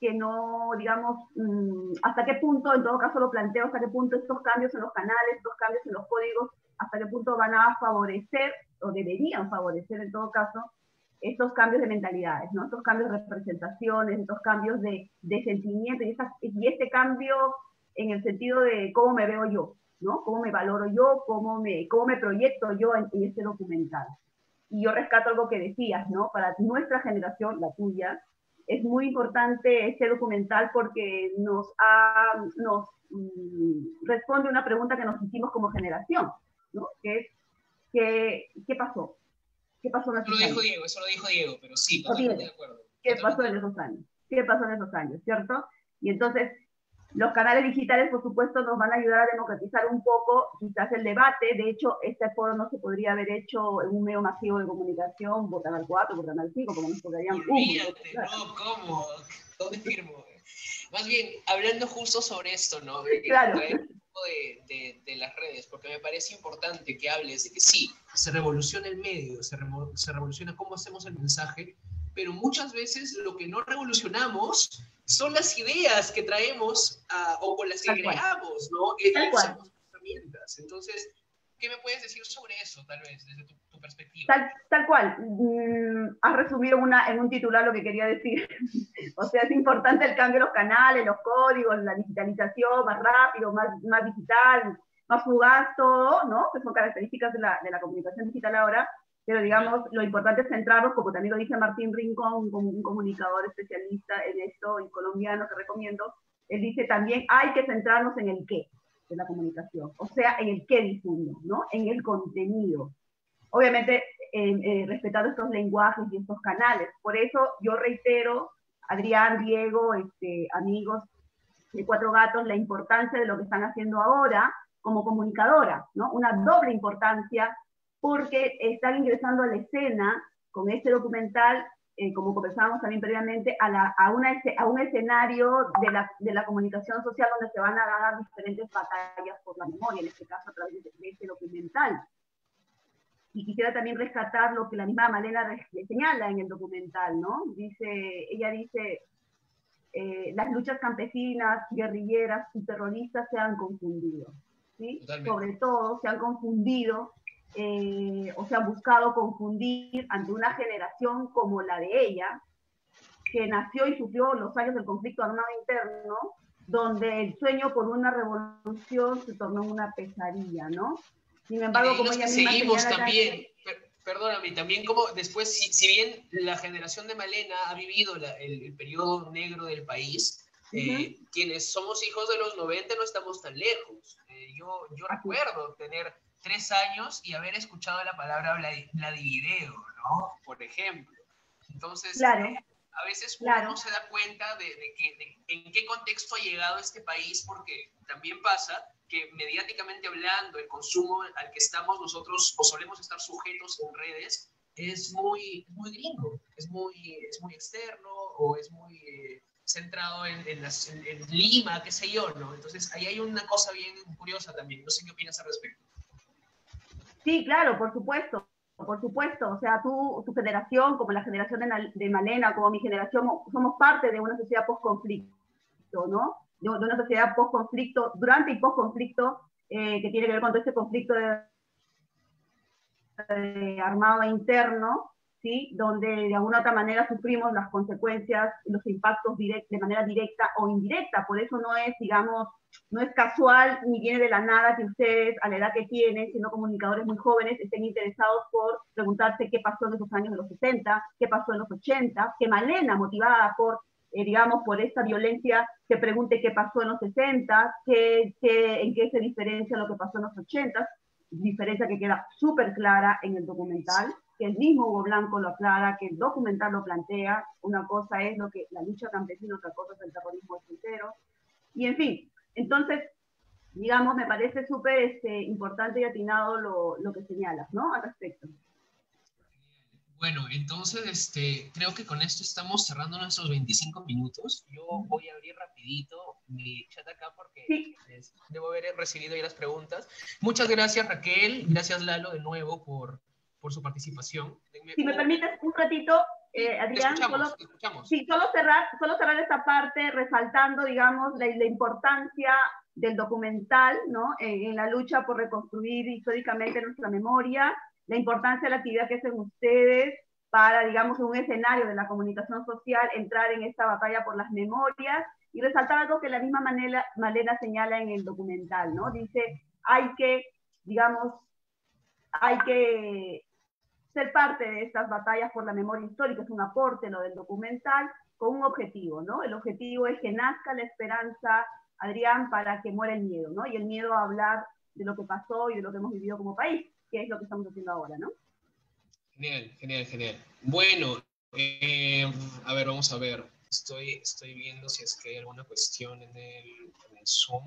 que no, digamos, hasta qué punto, en todo caso lo planteo, hasta qué punto estos cambios en los canales, estos cambios en los códigos, hasta qué punto van a favorecer, o deberían favorecer en todo caso, estos cambios de mentalidades, ¿no? Estos cambios de representaciones, estos cambios de sentimiento, y este cambio en el sentido de cómo me veo yo, ¿no? Cómo me valoro yo, cómo me proyecto yo en este documental. Y yo rescato algo que decías, ¿no? Para nuestra generación, la tuya, es muy importante este documental porque nos responde una pregunta que nos hicimos como generación, ¿no? Que es, ¿qué pasó? ¿Qué pasó en esos años? Eso lo dijo Diego, pero sí, totalmente de acuerdo. ¿Qué pasó en esos años? ¿Qué pasó en esos años, cierto? Y entonces, los canales digitales, por supuesto, nos van a ayudar a democratizar un poco quizás el debate. De hecho, este foro no se podría haber hecho en un medio masivo de comunicación, por Canal 4, por Canal 5, como nos podrían... Olvídate, no, ¿cómo? ¿Dónde firmo? Más bien, hablando justo sobre esto, ¿no? Claro. De las redes, porque me parece importante que hables de que sí, se revoluciona el medio, se revoluciona cómo hacemos el mensaje, pero muchas veces lo que no revolucionamos son las ideas que traemos o con las que creamos, ¿no? Somos herramientas. Entonces, ¿qué me puedes decir sobre eso, tal vez, desde tu tu perspectiva. Tal cual. Has resumido en un titular lo que quería decir. O sea, es importante el cambio de los canales, los códigos, la digitalización, más rápido, más digital, más fugaz, todo, ¿no? Que son características de la comunicación digital ahora. Pero, digamos, lo importante es centrarnos, como también lo dice Martín Rincón, un comunicador especialista en esto, y colombiano, que recomiendo. Él dice también, hay que centrarnos en el qué de la comunicación. O sea, en el qué difundo, ¿no? En el contenido. Obviamente, respetando estos lenguajes y estos canales. Por eso yo reitero, Adrián, Diego, amigos de Cuatro Gatos, la importancia de lo que están haciendo ahora como comunicadora, ¿no? Una doble importancia, porque están ingresando a la escena con este documental, como conversábamos también previamente, a un escenario de la comunicación social donde se van a dar diferentes batallas por la memoria, en este caso a través de este documental. Y quisiera también rescatar lo que la misma Malena le señala en el documental, ¿no? Ella dice, las luchas campesinas, guerrilleras y terroristas se han confundido, ¿sí? Sobre todo se han confundido, o se han buscado confundir ante una generación como la de ella, que nació y sufrió los años del conflicto armado interno, donde el sueño por una revolución se tornó una pesadilla, ¿no? Sin embargo, como ella misma seguimos señala también, perdóname, también como después, si bien la generación de Malena ha vivido el periodo negro del país, quienes somos hijos de los 90 no estamos tan lejos. Yo recuerdo tener 3 años y haber escuchado la palabra Vladivideo, ¿no? Por ejemplo. Entonces, claro. A veces uno no se da cuenta de en qué contexto ha llegado este país, porque también pasa que mediáticamente hablando, el consumo al que estamos nosotros o solemos estar sujetos en redes es muy gringo, es muy externo o es muy centrado en Lima, qué sé yo, ¿no? Entonces ahí hay una cosa bien curiosa también, no sé qué opinas al respecto. Sí, claro, por supuesto. Por supuesto, o sea, tu generación, como la generación de Malena, como mi generación, somos parte de una sociedad post-conflicto, ¿no? De una sociedad post-conflicto, durante y post-conflicto, que tiene que ver con todo este conflicto armado interno, ¿sí? Donde de alguna u otra manera sufrimos las consecuencias, los impactos de manera directa o indirecta. Por eso no es, digamos, no es casual ni viene de la nada que ustedes, a la edad que tienen, siendo comunicadores muy jóvenes, estén interesados por preguntarse qué pasó en esos años de los 60, qué pasó en los 80, que Malena, motivada por, digamos, por esta violencia, se pregunte qué pasó en los 60, en qué se diferencia lo que pasó en los 80, diferencia que queda súper clara en el documental, que el mismo Hugo Blanco lo aclara, que el documental lo plantea. Una cosa es la lucha campesina, otra cosa es el terrorismo entero. Y en fin, entonces, digamos, me parece súper importante y atinado lo que señalas, ¿no? Al respecto. Bueno, entonces creo que con esto estamos cerrando nuestros 25 minutos. Yo voy a abrir rapidito mi chat acá porque debo haber recibido ya las preguntas. Muchas gracias, Raquel. Gracias, Lalo, de nuevo por su participación. Si me permites un ratito, Adrián, te escuchamos. Sí, solo cerrar esta parte resaltando, digamos, la importancia del documental, ¿no? En la lucha por reconstruir históricamente nuestra memoria, la importancia de la actividad que hacen ustedes para, digamos, en un escenario de la comunicación social, entrar en esta batalla por las memorias, y resaltar algo que la misma Malena señala en el documental, ¿no? Dice, hay que ser parte de estas batallas por la memoria histórica, es un aporte lo del documental, con un objetivo, ¿no? El objetivo es que nazca la esperanza, Adrián, para que muera el miedo, ¿no? Y el miedo a hablar de lo que pasó y de lo que hemos vivido como país, que es lo que estamos haciendo ahora, ¿no? Genial. Bueno, a ver, vamos a ver. Estoy viendo si es que hay alguna cuestión en el Zoom.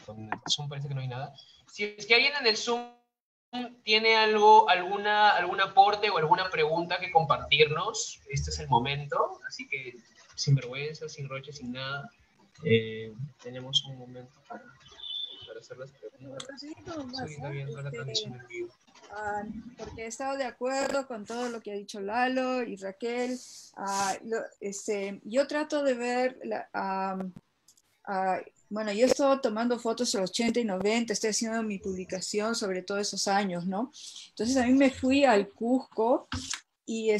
En el Zoom parece que no hay nada. Si es que alguien en el Zoom tiene algún aporte o alguna pregunta que compartirnos, este es el momento. Así que sin vergüenza, sin roche, sin nada. Tenemos un momento para hacer las preguntas. Estoy viendo la transmisión en vivo. Porque he estado de acuerdo con todo lo que ha dicho Lalo y Raquel. Yo trato de ver Bueno, yo he estado tomando fotos en los 80 y 90, estoy haciendo mi publicación sobre todos esos años, ¿no? Entonces a mí me fui al Cusco y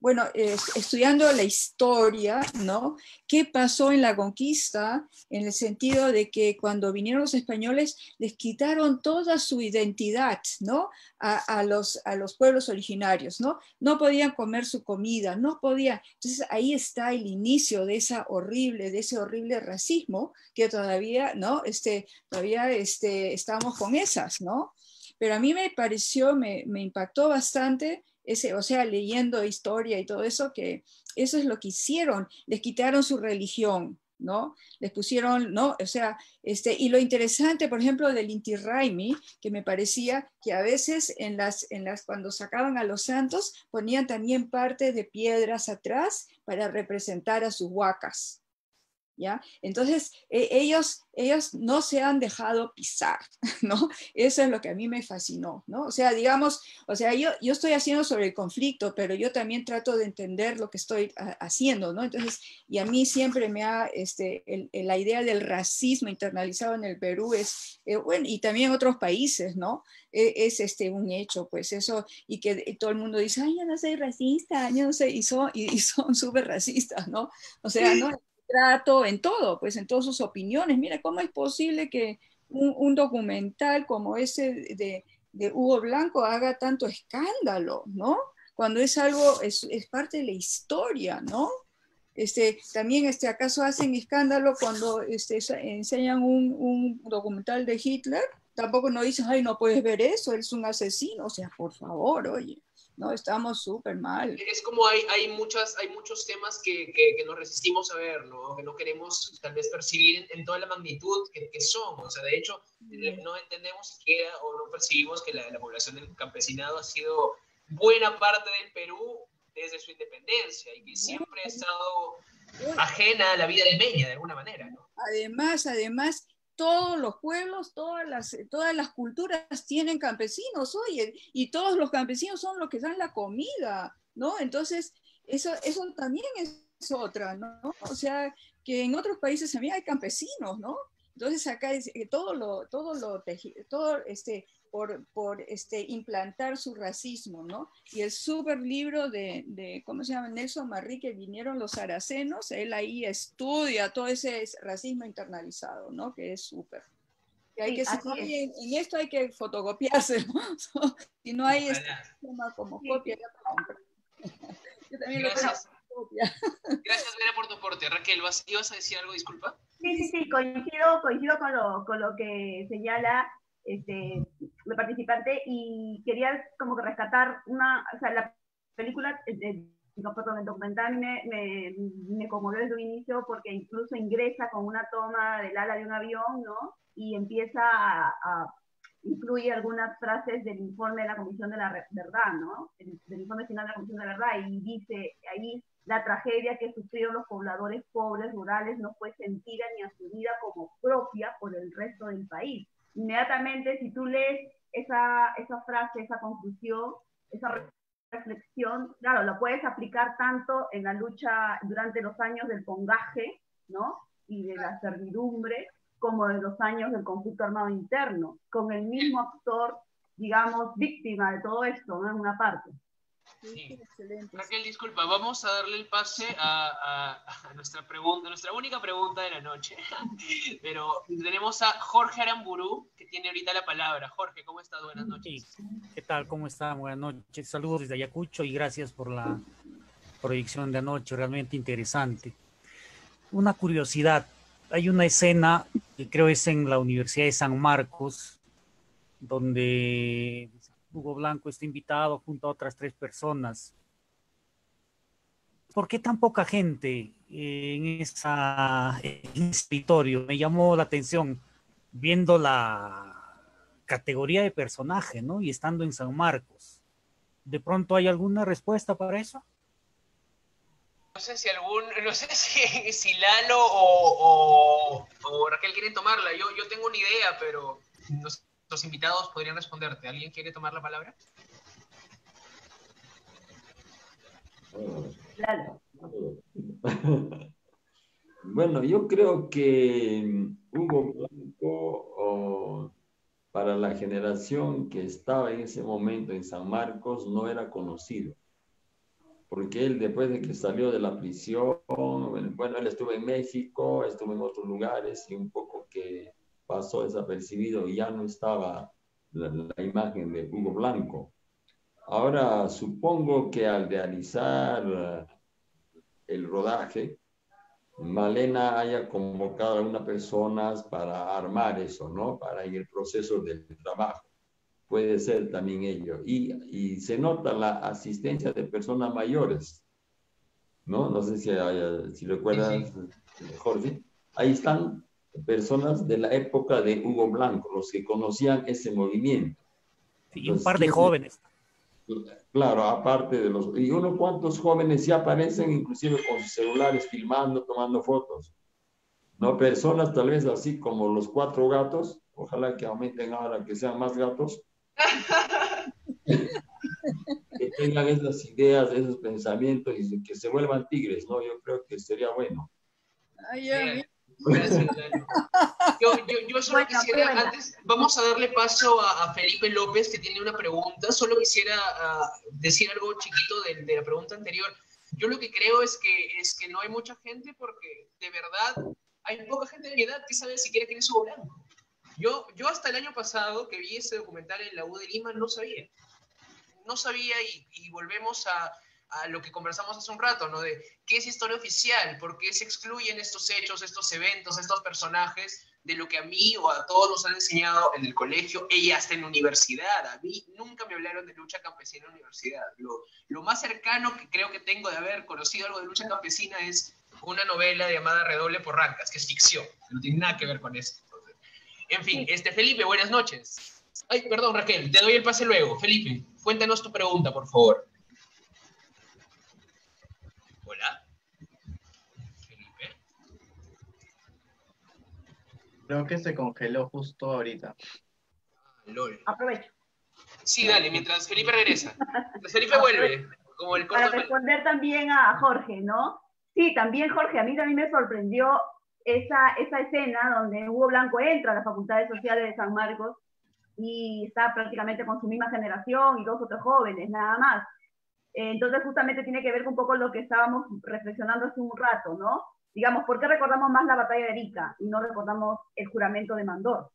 bueno, estudiando la historia, ¿no? ¿Qué pasó en la conquista? En el sentido de que cuando vinieron los españoles les quitaron toda su identidad, ¿no? A los pueblos originarios, ¿no? No podían comer su comida, no podían. Entonces ahí está el inicio de ese horrible racismo que todavía, ¿no? Todavía estamos con esas, ¿no? Pero a mí me pareció, me impactó bastante o sea, leyendo historia y todo eso, que eso es lo que hicieron, les quitaron su religión, ¿no? Les pusieron, ¿no? O sea, y lo interesante, por ejemplo, del Inti Raymi, que me parecía que a veces cuando sacaban a los santos, ponían también parte de piedras atrás para representar a sus huacas. ¿Ya? Entonces, ellos no se han dejado pisar, ¿no? Eso es lo que a mí me fascinó, ¿no? O sea, digamos, o sea, yo estoy haciendo sobre el conflicto, pero yo también trato de entender lo que estoy haciendo, ¿no? Entonces, y a mí siempre me ha, la idea del racismo internalizado en el Perú es, bueno, y también en otros países, ¿no? Es un hecho, pues eso, y que todo el mundo dice, ay, yo no soy racista, yo no sé, y son súper racistas, ¿no? O sea, ¿no? Trato, en todo, pues en todas sus opiniones. Mira, ¿cómo es posible que un documental como ese de Hugo Blanco haga tanto escándalo, ¿no? Cuando es algo, es parte de la historia, ¿no? También, ¿acaso hacen escándalo cuando enseñan un documental de Hitler? Tampoco no dicen, ay, no puedes ver eso, él es un asesino. O sea, por favor, oye, no, estamos súper mal. Es como hay muchos temas que nos resistimos a ver, ¿no? Que no queremos tal vez percibir en toda la magnitud que son. O sea, de hecho, no entendemos siquiera o no percibimos que la población del campesinado ha sido buena parte del Perú desde su independencia y que siempre ha estado ajena a la vida limeña de alguna manera, ¿no? Además, todos los pueblos, todas las culturas tienen campesinos, oye, y todos los campesinos son los que dan la comida, ¿no? Entonces, eso también es otra, ¿no? O sea, que en otros países también hay campesinos, ¿no? Entonces acá es por implantar su racismo, ¿no? Y el súper libro de, ¿cómo se llama? Nelson Marrí, que vinieron los saracenos, él ahí estudia todo ese racismo internalizado, ¿no? Que es súper. Que hay Sí, que, en esto hay que fotocopiarse, ¿no? Si no hay tema como copia, ya para comprar. Yo también Gracias. lo tengo copia. Gracias, Vera, por tu aporte. Raquel, ¿ibas a decir algo? Disculpa. Sí, coincido con lo que señala el participante y quería como que rescatar o sea, la película, el documental me conmovió desde un inicio porque incluso ingresa con una toma del ala de un avión, ¿no? Y empieza incluye algunas frases del informe de la Comisión de la Verdad, ¿no? Del informe final de la Comisión de la Verdad, y dice ahí la tragedia que sufrieron los pobladores pobres rurales no fue sentida ni asumida como propia por el resto del país. Inmediatamente, si tú lees esa frase, esa conclusión, esa reflexión, claro, lo puedes aplicar tanto en la lucha durante los años del pongaje, ¿no? Y de la servidumbre, como en los años del conflicto armado interno, con el mismo actor, digamos, víctima de todo esto, ¿no? En una parte. Sí. Raquel, disculpa, vamos a darle el pase a nuestra pregunta, nuestra única pregunta de la noche. Pero tenemos a Jorge Aramburu, que tiene ahorita la palabra. Jorge, ¿cómo estás? Buenas noches. Sí. ¿Qué tal? ¿Cómo están? Buenas noches. Saludos desde Ayacucho y gracias por la proyección de anoche, realmente interesante. Una curiosidad, hay una escena que creo es en la Universidad de San Marcos, donde Hugo Blanco está invitado junto a otras 3 personas. ¿Por qué tan poca gente en ese escritorio? Me llamó la atención viendo la categoría de personaje, ¿no? Y estando en San Marcos. ¿De pronto hay alguna respuesta para eso? No sé si Lalo o Raquel quieren tomarla. Yo tengo una idea, pero los invitados podrían responderte. ¿Alguien quiere tomar la palabra? Lalo. Bueno, yo creo que Hugo Blanco, para la generación que estaba en ese momento en San Marcos, no era conocido. Porque él, después de que salió de la prisión, bueno, él estuvo en México, estuvo en otros lugares y un poco que pasó desapercibido y ya no estaba la imagen de Hugo Blanco. Ahora, supongo que al realizar el rodaje, Malena haya convocado a algunas personas para armar eso, ¿no? Para en el proceso del trabajo. Puede ser también ello. Y se nota la asistencia de personas mayores, ¿no? No sé si recuerdas, Jorge. Ahí están personas de la época de Hugo Blanco, los que conocían ese movimiento. Y un par de jóvenes. Claro, aparte de los... Y unos cuantos jóvenes ya aparecen inclusive con sus celulares filmando, tomando fotos. ¿No? Personas tal vez así como los 4 gatos, ojalá que aumenten ahora que sean más gatos, que tengan esas ideas, esos pensamientos y que se vuelvan tigres, ¿no? Yo creo que sería bueno. Gracias, Lalo. Yo solo quisiera, antes, vamos a darle paso a Felipe López, que tiene una pregunta. Solo quisiera decir algo chiquito de la pregunta anterior. Yo lo que creo es que no hay mucha gente porque, de verdad, hay poca gente de mi edad que sabe siquiera quién es Hugo Blanco. Yo hasta el año pasado, que vi ese documental en la U de Lima, no sabía. No sabía y volvemos a lo que conversamos hace un rato, ¿no? De qué es historia oficial, por qué se excluyen estos hechos, estos eventos, estos personajes de lo que a mí o a todos nos han enseñado en el colegio y hasta en la universidad. A mí nunca me hablaron de lucha campesina en la universidad. Lo más cercano que creo que tengo de haber conocido algo de lucha campesina es una novela llamada Redoble por Rancas, que es ficción, que no tiene nada que ver con esto. En fin, Felipe, buenas noches. Ay, perdón, Raquel, te doy el pase luego. Felipe, cuéntanos tu pregunta, por favor. Hola. Felipe. Creo que se congeló justo ahorita. LOL. Aprovecho. Sí, dale, mientras Felipe regresa. Mientras Felipe vuelve. Como el Para responder también a Jorge, ¿no? Sí, también Jorge, a mí también me sorprendió esa escena donde Hugo Blanco entra a las facultades sociales de San Marcos y está prácticamente con su misma generación y 2 otros jóvenes, nada más. Entonces justamente tiene que ver con un poco lo que estábamos reflexionando hace un rato, ¿no? Digamos, ¿por qué recordamos más la batalla de Arica y no recordamos el juramento de Mandor?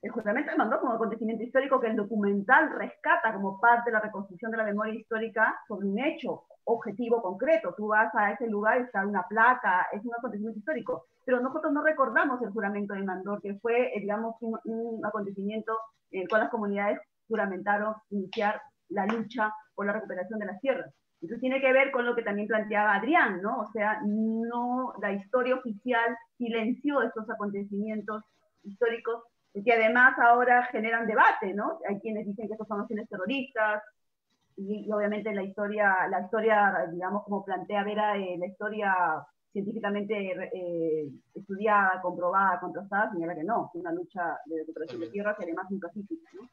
El juramento de Mandor como acontecimiento histórico que el documental rescata como parte de la reconstrucción de la memoria histórica sobre un hecho objetivo concreto. Tú vas a ese lugar y está una placa, es un acontecimiento histórico, pero nosotros no recordamos el juramento de Mandor, que fue, digamos, un acontecimiento en el cual las comunidades juramentaron iniciar la lucha por la recuperación de las tierras. Entonces tiene que ver con lo que también planteaba Adrián, ¿no? O sea, no, la historia oficial silenció estos acontecimientos históricos que además ahora generan debate, ¿no? Hay quienes dicen que estos son acciones terroristas y obviamente la historia, digamos, como plantea Vera, la historia científicamente estudiada, comprobada, contrastada, señala que no, es una lucha de recuperación de tierras y además muy pacífica, ¿no?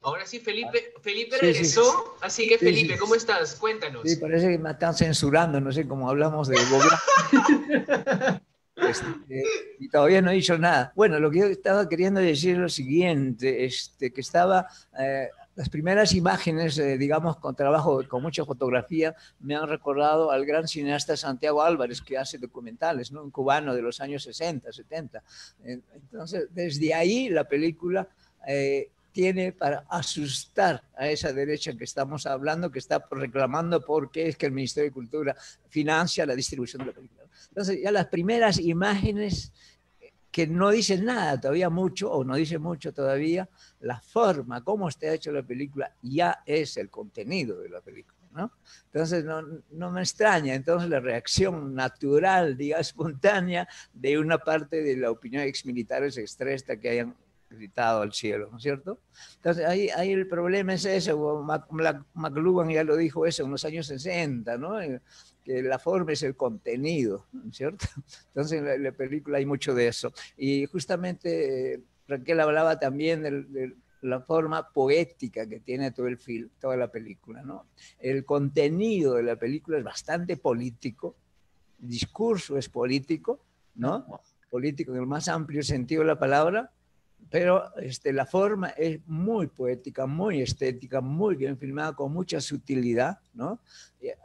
Ahora sí, Felipe regresó, sí. Así que Felipe, ¿cómo estás? Cuéntanos. Sí, parece que me están censurando, no sé cómo hablamos de gobierno. Y todavía no he dicho nada. Bueno, lo que yo estaba queriendo decir es lo siguiente, que estaba... las primeras imágenes, digamos, con trabajo, con mucha fotografía, me han recordado al gran cineasta Santiago Álvarez, que hace documentales, ¿no? Un cubano de los años 60, 70. Entonces, desde ahí la película tiene para asustar a esa derecha que estamos hablando, que está reclamando por qué es que el Ministerio de Cultura financia la distribución de la película. Entonces, ya las primeras imágenes que no dicen nada todavía mucho, o no dicen mucho todavía, la forma, cómo está hecha la película, ya es el contenido de la película, ¿no? Entonces, no me extraña, entonces la reacción natural, digamos, espontánea de una parte de la opinión de exmilitares extresta que hayan gritado al cielo, ¿no es cierto? Entonces, ahí el problema es eso, McLuhan ya lo dijo eso en los años 60, ¿no? Que la forma es el contenido, ¿no es cierto? Entonces en la película hay mucho de eso. Y justamente Raquel hablaba también de la forma poética que tiene todo el film, toda la película, ¿no? El contenido de la película es bastante político, discurso es político, ¿no? Político en el más amplio sentido de la palabra, pero la forma es muy poética, muy estética, muy bien filmada, con mucha sutilidad, ¿no?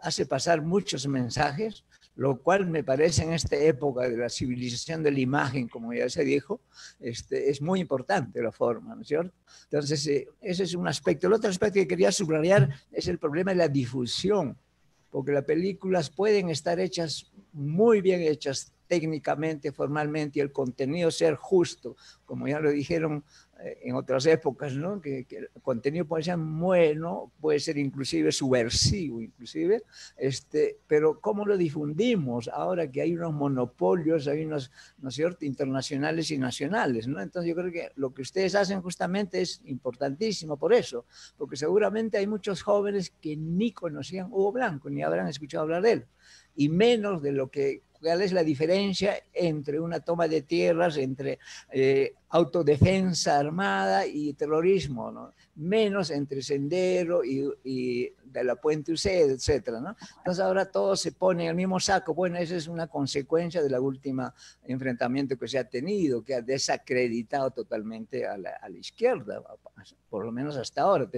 Hace pasar muchos mensajes, lo cual me parece en esta época de la civilización de la imagen, como ya se dijo, es muy importante la forma, ¿no es cierto? Entonces, ese es un aspecto. El otro aspecto que quería subrayar es el problema de la difusión, porque las películas pueden estar hechas, muy bien hechas técnicamente, formalmente, y el contenido ser justo, como ya lo dijeron en otras épocas, ¿no? Que el contenido puede ser bueno, puede ser inclusive subversivo, inclusive, pero ¿cómo lo difundimos ahora que hay unos monopolios, hay unos, ¿no es cierto?, internacionales y nacionales, ¿no? Entonces yo creo que lo que ustedes hacen justamente es importantísimo por eso, porque seguramente hay muchos jóvenes que ni conocían Hugo Blanco, ni habrán escuchado hablar de él, y menos de lo que cuál es la diferencia entre una toma de tierras, entre autodefensa armada y terrorismo, ¿no? Menos entre Sendero y de la Puente Uced, etcétera, ¿no? Entonces ahora todo se pone en el mismo saco. Bueno, esa es una consecuencia de la última enfrentamiento que se ha tenido, que ha desacreditado totalmente a la izquierda, por lo menos hasta ahora.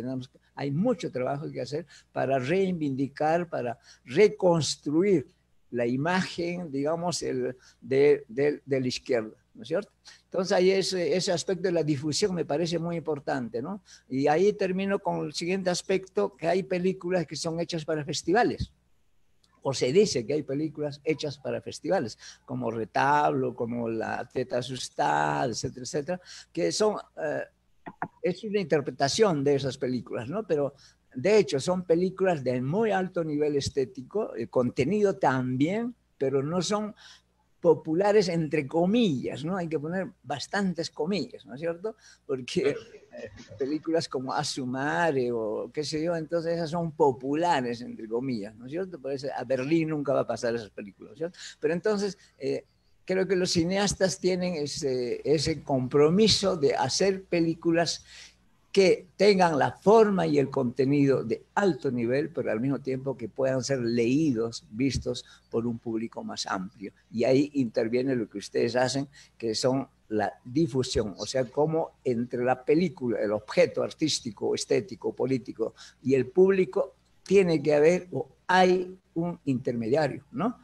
Hay mucho trabajo que hacer para reivindicar, para reconstruir la imagen, digamos, de la izquierda, ¿no es cierto? Entonces ahí ese aspecto de la difusión me parece muy importante, ¿no? Y ahí termino con el siguiente aspecto, que hay películas que son hechas para festivales, o se dice que hay películas hechas para festivales, como Retablo, como La Teta Asustada, etcétera, etcétera, que son, es una interpretación de esas películas, ¿no? Pero de hecho, son películas de muy alto nivel estético, el contenido también, pero no son populares entre comillas, ¿no? Hay que poner bastantes comillas, ¿no es cierto? Porque películas como Asumare o qué sé yo, entonces esas son populares entre comillas, ¿no es cierto? Por eso a Berlín nunca va a pasar esas películas, ¿cierto? Pero entonces creo que los cineastas tienen ese compromiso de hacer películas que tengan la forma y el contenido de alto nivel, pero al mismo tiempo que puedan ser leídos, vistos por un público más amplio. Y ahí interviene lo que ustedes hacen, que son la difusión, o sea, cómo entre la película, el objeto artístico, estético, político y el público tiene que haber o hay un intermediario, ¿no?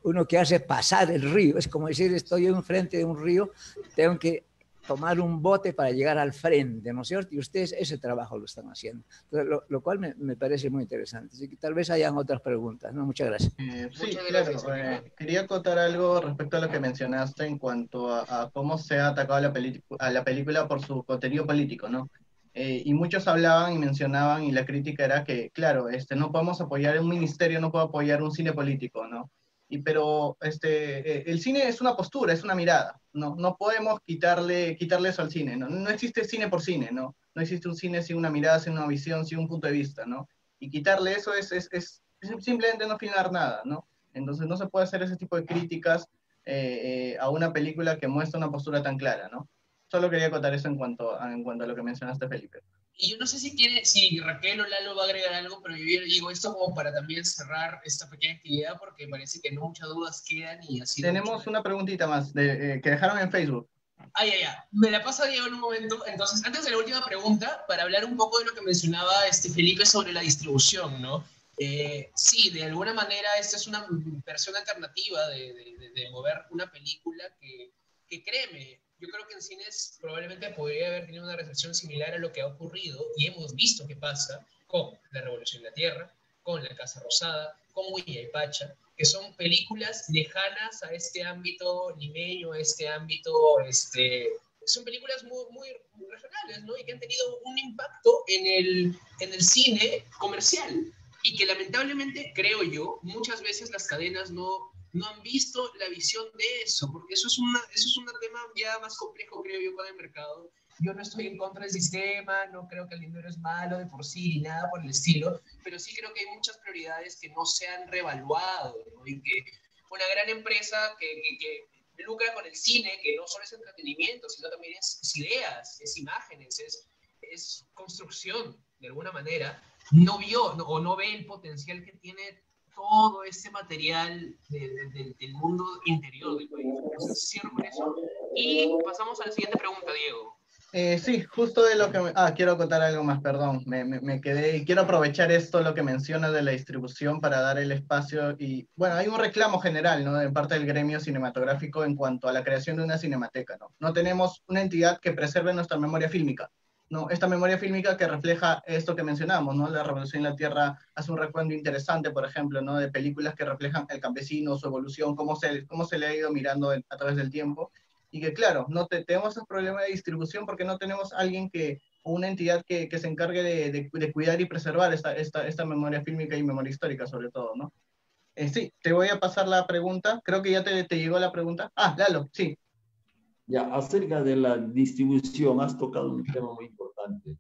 Uno que hace pasar el río, es como decir, estoy enfrente de un río, tengo que tomar un bote para llegar al frente, ¿no es cierto? Y ustedes ese trabajo lo están haciendo, entonces, lo cual me parece muy interesante. Así que tal vez hayan otras preguntas, ¿no? Muchas gracias. Sí, claro. Quería acotar algo respecto a lo que mencionaste en cuanto a cómo se ha atacado a la película por su contenido político, ¿no? Y muchos hablaban y mencionaban, y la crítica era que, claro, no podemos apoyar un ministerio, no puede apoyar un cine político, ¿no? Pero el cine es una postura, es una mirada, ¿no? No podemos quitarle eso al cine, ¿no? No existe cine por cine, ¿no? No existe un cine sin una mirada, sin una visión, sin un punto de vista, ¿no? Y quitarle eso es simplemente no filmar nada, ¿no? Entonces no se puede hacer ese tipo de críticas a una película que muestra una postura tan clara, ¿no? Solo quería acotar eso en cuanto a lo que mencionaste, Felipe. Y yo no sé si Raquel o Lalo va a agregar algo, pero yo digo esto como para también cerrar esta pequeña actividad, porque parece que no muchas dudas quedan y así. Tenemos una preguntita más que dejaron en Facebook. Ya. Me la pasa Diego en un momento. Entonces, antes de la última pregunta, para hablar un poco de lo que mencionaba Felipe sobre la distribución, ¿no? Sí, de alguna manera esta es una versión alternativa de mover una película que créeme, yo creo que en cines probablemente podría haber tenido una recepción similar a lo que ha ocurrido y hemos visto que pasa con La Revolución de la Tierra, con La Casa Rosada, con Huilla y Pacha, que son películas lejanas a este ámbito limeño, a este ámbito, son películas muy regionales, ¿no? Y que han tenido un impacto en el cine comercial y que lamentablemente, creo yo, muchas veces las cadenas no han visto la visión de eso, porque eso es un tema ya más complejo, creo yo, con el mercado. Yo no estoy en contra del sistema, no creo que el dinero es malo de por sí, ni nada por el estilo, pero sí creo que hay muchas prioridades que no se han reevaluado, ¿no? Y que una gran empresa que lucra con el cine, que no solo es entretenimiento, sino también es ideas, es imágenes, es construcción, de alguna manera, no vio o no ve el potencial que tiene todo este material del mundo interior del país. Entonces, cierro con eso. Y pasamos a la siguiente pregunta, Diego. Sí, justo de lo que... quiero contar algo más, perdón. Me quedé y quiero aprovechar esto, lo que menciona de la distribución para dar el espacio. Y bueno, hay un reclamo general, ¿no? De parte del gremio cinematográfico en cuanto a la creación de una cinemateca, ¿no? No tenemos una entidad que preserve nuestra memoria fílmica, ¿no? Esta memoria fílmica que refleja esto que mencionamos, ¿no? La Revolución en la Tierra hace un recuento interesante, por ejemplo, ¿no? De películas que reflejan el campesino, su evolución, cómo se le ha ido mirando a través del tiempo. Y que claro, no tenemos ese problema de distribución porque no tenemos alguien o una entidad que se encargue de cuidar y preservar esta memoria fílmica y memoria histórica sobre todo, ¿no? Sí, te voy a pasar la pregunta, creo que ya te llegó la pregunta. Lalo, sí. Ya, acerca de la distribución, has tocado un tema muy importante.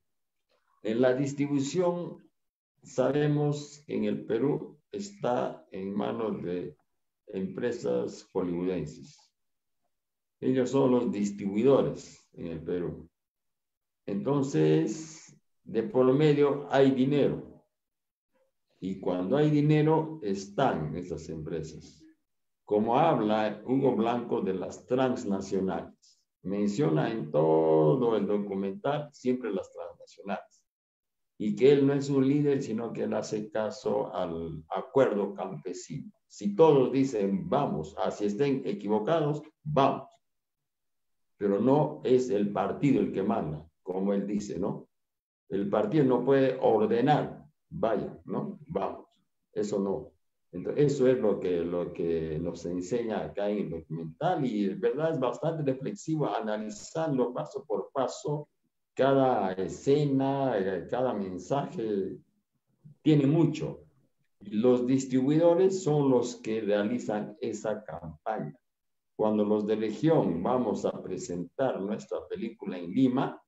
En la distribución, sabemos que en el Perú está en manos de empresas hollywoodenses. Ellos son los distribuidores en el Perú. Entonces, de por medio hay dinero. Y cuando hay dinero, están esas empresas. Como habla Hugo Blanco de las transnacionales, menciona en todo el documental siempre las transnacionales. Y que él no es un líder, sino que él hace caso al acuerdo campesino. Si todos dicen vamos, así estén equivocados, vamos. Pero no es el partido el que manda, como él dice, ¿no? El partido no puede ordenar, vaya, ¿no? Vamos. Eso no. Entonces, eso es lo que nos enseña acá en el documental y de verdad es bastante reflexivo, analizando paso por paso cada escena, cada mensaje, tiene mucho. Los distribuidores son los que realizan esa campaña. Cuando los de región vamos a presentar nuestra película en Lima,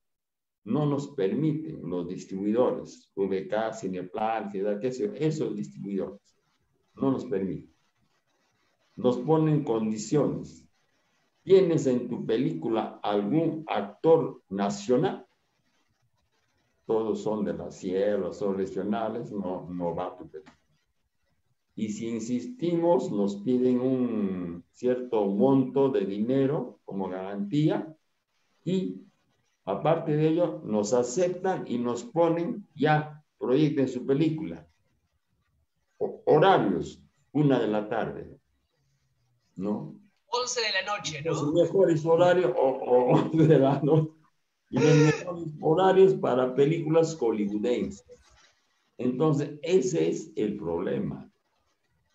no nos permiten los distribuidores, VK, Cineplan, Ciudad, qué sé yo, esos distribuidores, no nos permiten. Nos ponen condiciones. ¿Tienes en tu película algún actor nacional? Todos son de la sierra, son regionales, no va a tu película. Y si insistimos, nos piden un cierto monto de dinero como garantía y aparte de ello, nos aceptan y nos ponen ya, proyecten su película. Horarios, 1 de la tarde, ¿no? 11 de la noche, ¿no? Los mejores horarios o 11 de la noche. Y los mejores horarios para películas hollywoodenses. Entonces, ese es el problema.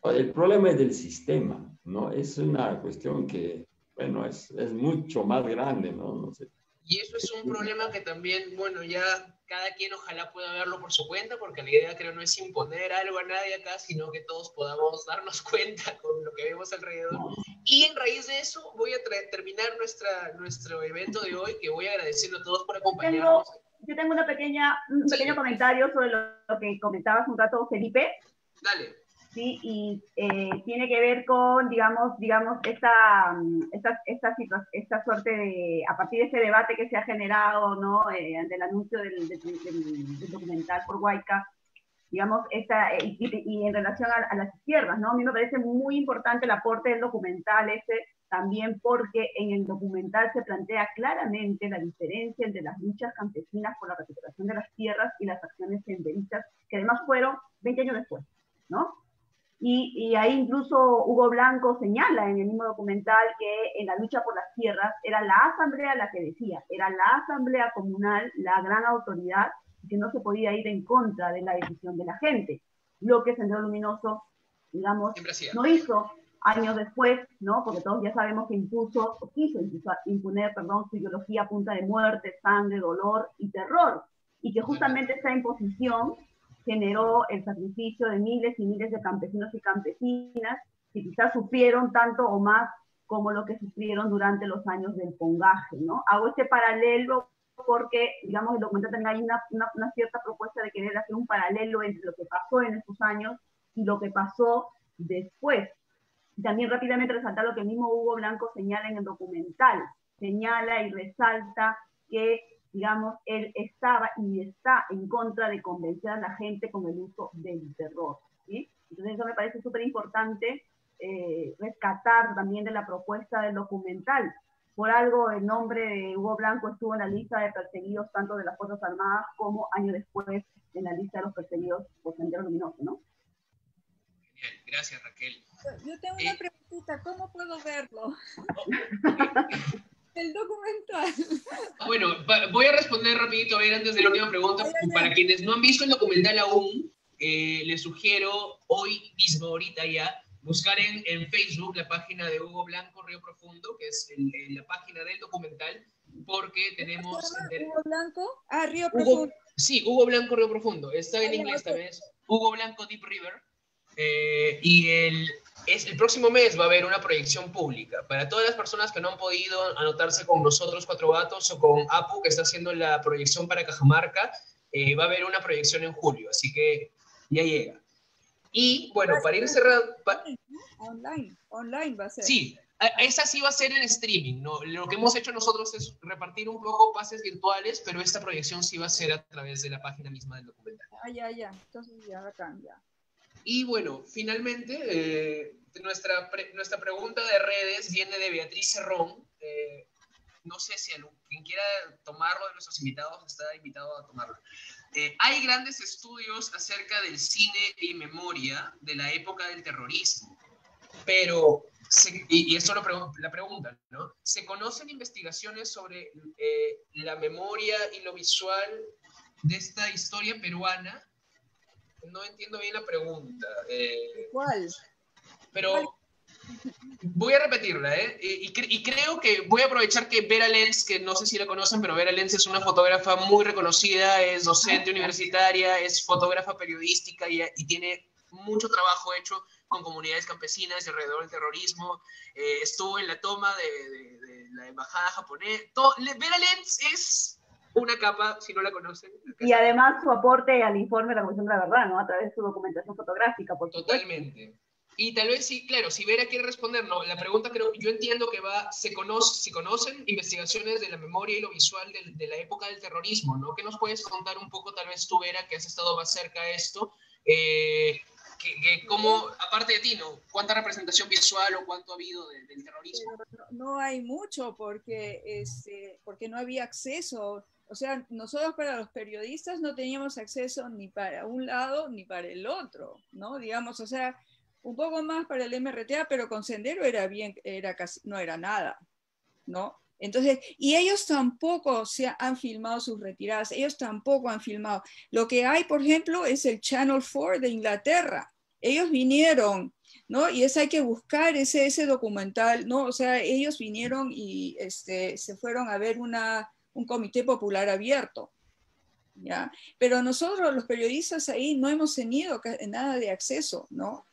El problema es del sistema, ¿no? Es una cuestión que, bueno, es mucho más grande, ¿no? No sé. Y eso es un problema que también, bueno, ya cada quien ojalá pueda verlo por su cuenta, porque la idea creo no es imponer algo a nadie acá, sino que todos podamos darnos cuenta con lo que vemos alrededor. Y en raíz de eso voy a terminar nuestro evento de hoy, que voy a agradecerle a todos por acompañarnos. Yo tengo un pequeño comentario sobre lo que comentabas un rato, Felipe. Dale. Sí, y tiene que ver con, digamos esta suerte de, a partir de ese debate que se ha generado, ¿no? Ante el anuncio del documental por Huayca, digamos, y en relación a las izquierdas, ¿no? A mí me parece muy importante el aporte del documental también porque en el documental se plantea claramente la diferencia entre las luchas campesinas por la recuperación de las tierras y las acciones senderistas, que además fueron 20 años después, ¿no? Y ahí incluso Hugo Blanco señala en el mismo documental que en la lucha por las tierras era la asamblea la que decía, era la asamblea comunal la gran autoridad, que no se podía ir en contra de la decisión de la gente. Lo que Sendero Luminoso, digamos, no hizo años después, ¿no? Porque todos ya sabemos que quiso imponer, su ideología a punta de muerte, sangre, dolor y terror, y que justamente esta imposición generó el sacrificio de miles y miles de campesinos y campesinas que quizás sufrieron tanto o más como lo que sufrieron durante los años del pongaje, ¿no? Hago este paralelo porque, digamos, el documental también hay una cierta propuesta de querer hacer un paralelo entre lo que pasó en esos años y lo que pasó después. Y también rápidamente resaltar lo que el mismo Hugo Blanco señala en el documental. Señala y resalta que, digamos, él estaba y está en contra de convencer a la gente con el uso del terror, ¿sí? Entonces eso me parece súper importante rescatar también de la propuesta del documental. Por algo el nombre de Hugo Blanco estuvo en la lista de perseguidos tanto de las Fuerzas Armadas como años después en la lista de los perseguidos por Sendero Luminoso, ¿no? Genial, gracias Raquel. Yo tengo una preguntita, ¿cómo puedo verlo? El documental. Bueno, voy a responder rapidito, a ver, antes de la última pregunta. Para quienes no han visto el documental aún, les sugiero hoy mismo, ahorita ya, buscar en Facebook la página de Hugo Blanco Río Profundo, que es la página del documental, porque tenemos... ¿Hugo Blanco? Ah, Río Profundo. Sí, Hugo Blanco Río Profundo. Está en inglés también, es Hugo Blanco Deep River. Y el próximo mes va a haber una proyección pública. Para todas las personas que no han podido anotarse con nosotros, Cuatro Gatos, o con Apu, que está haciendo la proyección para Cajamarca, va a haber una proyección en julio, así que ya llega. Y bueno, para ir cerrando... Online va a ser. Sí, esa sí va a ser en streaming, ¿no? Lo que hemos hecho nosotros es repartir un poco pases virtuales, pero esta proyección sí va a ser a través de la página misma del documental. Ya. Entonces ya bacán, ya. Y bueno, finalmente, nuestra pregunta de redes viene de Beatriz Cerrón. No sé si quien quiera tomarlo de nuestros invitados está invitado a tomarlo. Hay grandes estudios acerca del cine y memoria de la época del terrorismo, pero, y esto la pregunta, ¿no? ¿Se conocen investigaciones sobre la memoria y lo visual de esta historia peruana? No entiendo bien la pregunta. ¿Cuál? Pero voy a repetirla, y creo que voy a aprovechar que Vera Lenz, que no sé si la conocen, pero Vera Lenz es una fotógrafa muy reconocida, es docente universitaria, es fotógrafa periodística y tiene mucho trabajo hecho con comunidades campesinas y alrededor del terrorismo. Estuvo en la toma de la embajada japonesa. Vera Lenz es una capa, si no la conocen. Y además su aporte al informe de la Comisión de la Verdad, ¿no? A través de su documentación fotográfica, por supuesto. Totalmente. Y tal vez sí, claro, si Vera quiere responder, no, la pregunta yo entiendo que si conocen investigaciones de la memoria y lo visual de la época del terrorismo, ¿no? ¿Qué nos puedes contar un poco, tal vez tú, Vera, que has estado más cerca a esto? ¿Cómo, aparte de ti, ¿no? ¿Cuánta representación visual o cuánto ha habido del terrorismo? No hay mucho porque no había acceso. O sea, nosotros para los periodistas no teníamos acceso ni para un lado ni para el otro, ¿no? Digamos, o sea, un poco más para el MRTA, pero con Sendero no era nada, ¿no? Entonces, y ellos tampoco han filmado sus retiradas, ellos tampoco han filmado. Lo que hay, por ejemplo, es el Channel 4 de Inglaterra. Ellos vinieron, ¿no? Y hay que buscar ese documental, ¿no? O sea, ellos vinieron y se fueron a ver un comité popular abierto, ¿ya? Pero nosotros, los periodistas ahí, no hemos tenido nada de acceso, ¿no?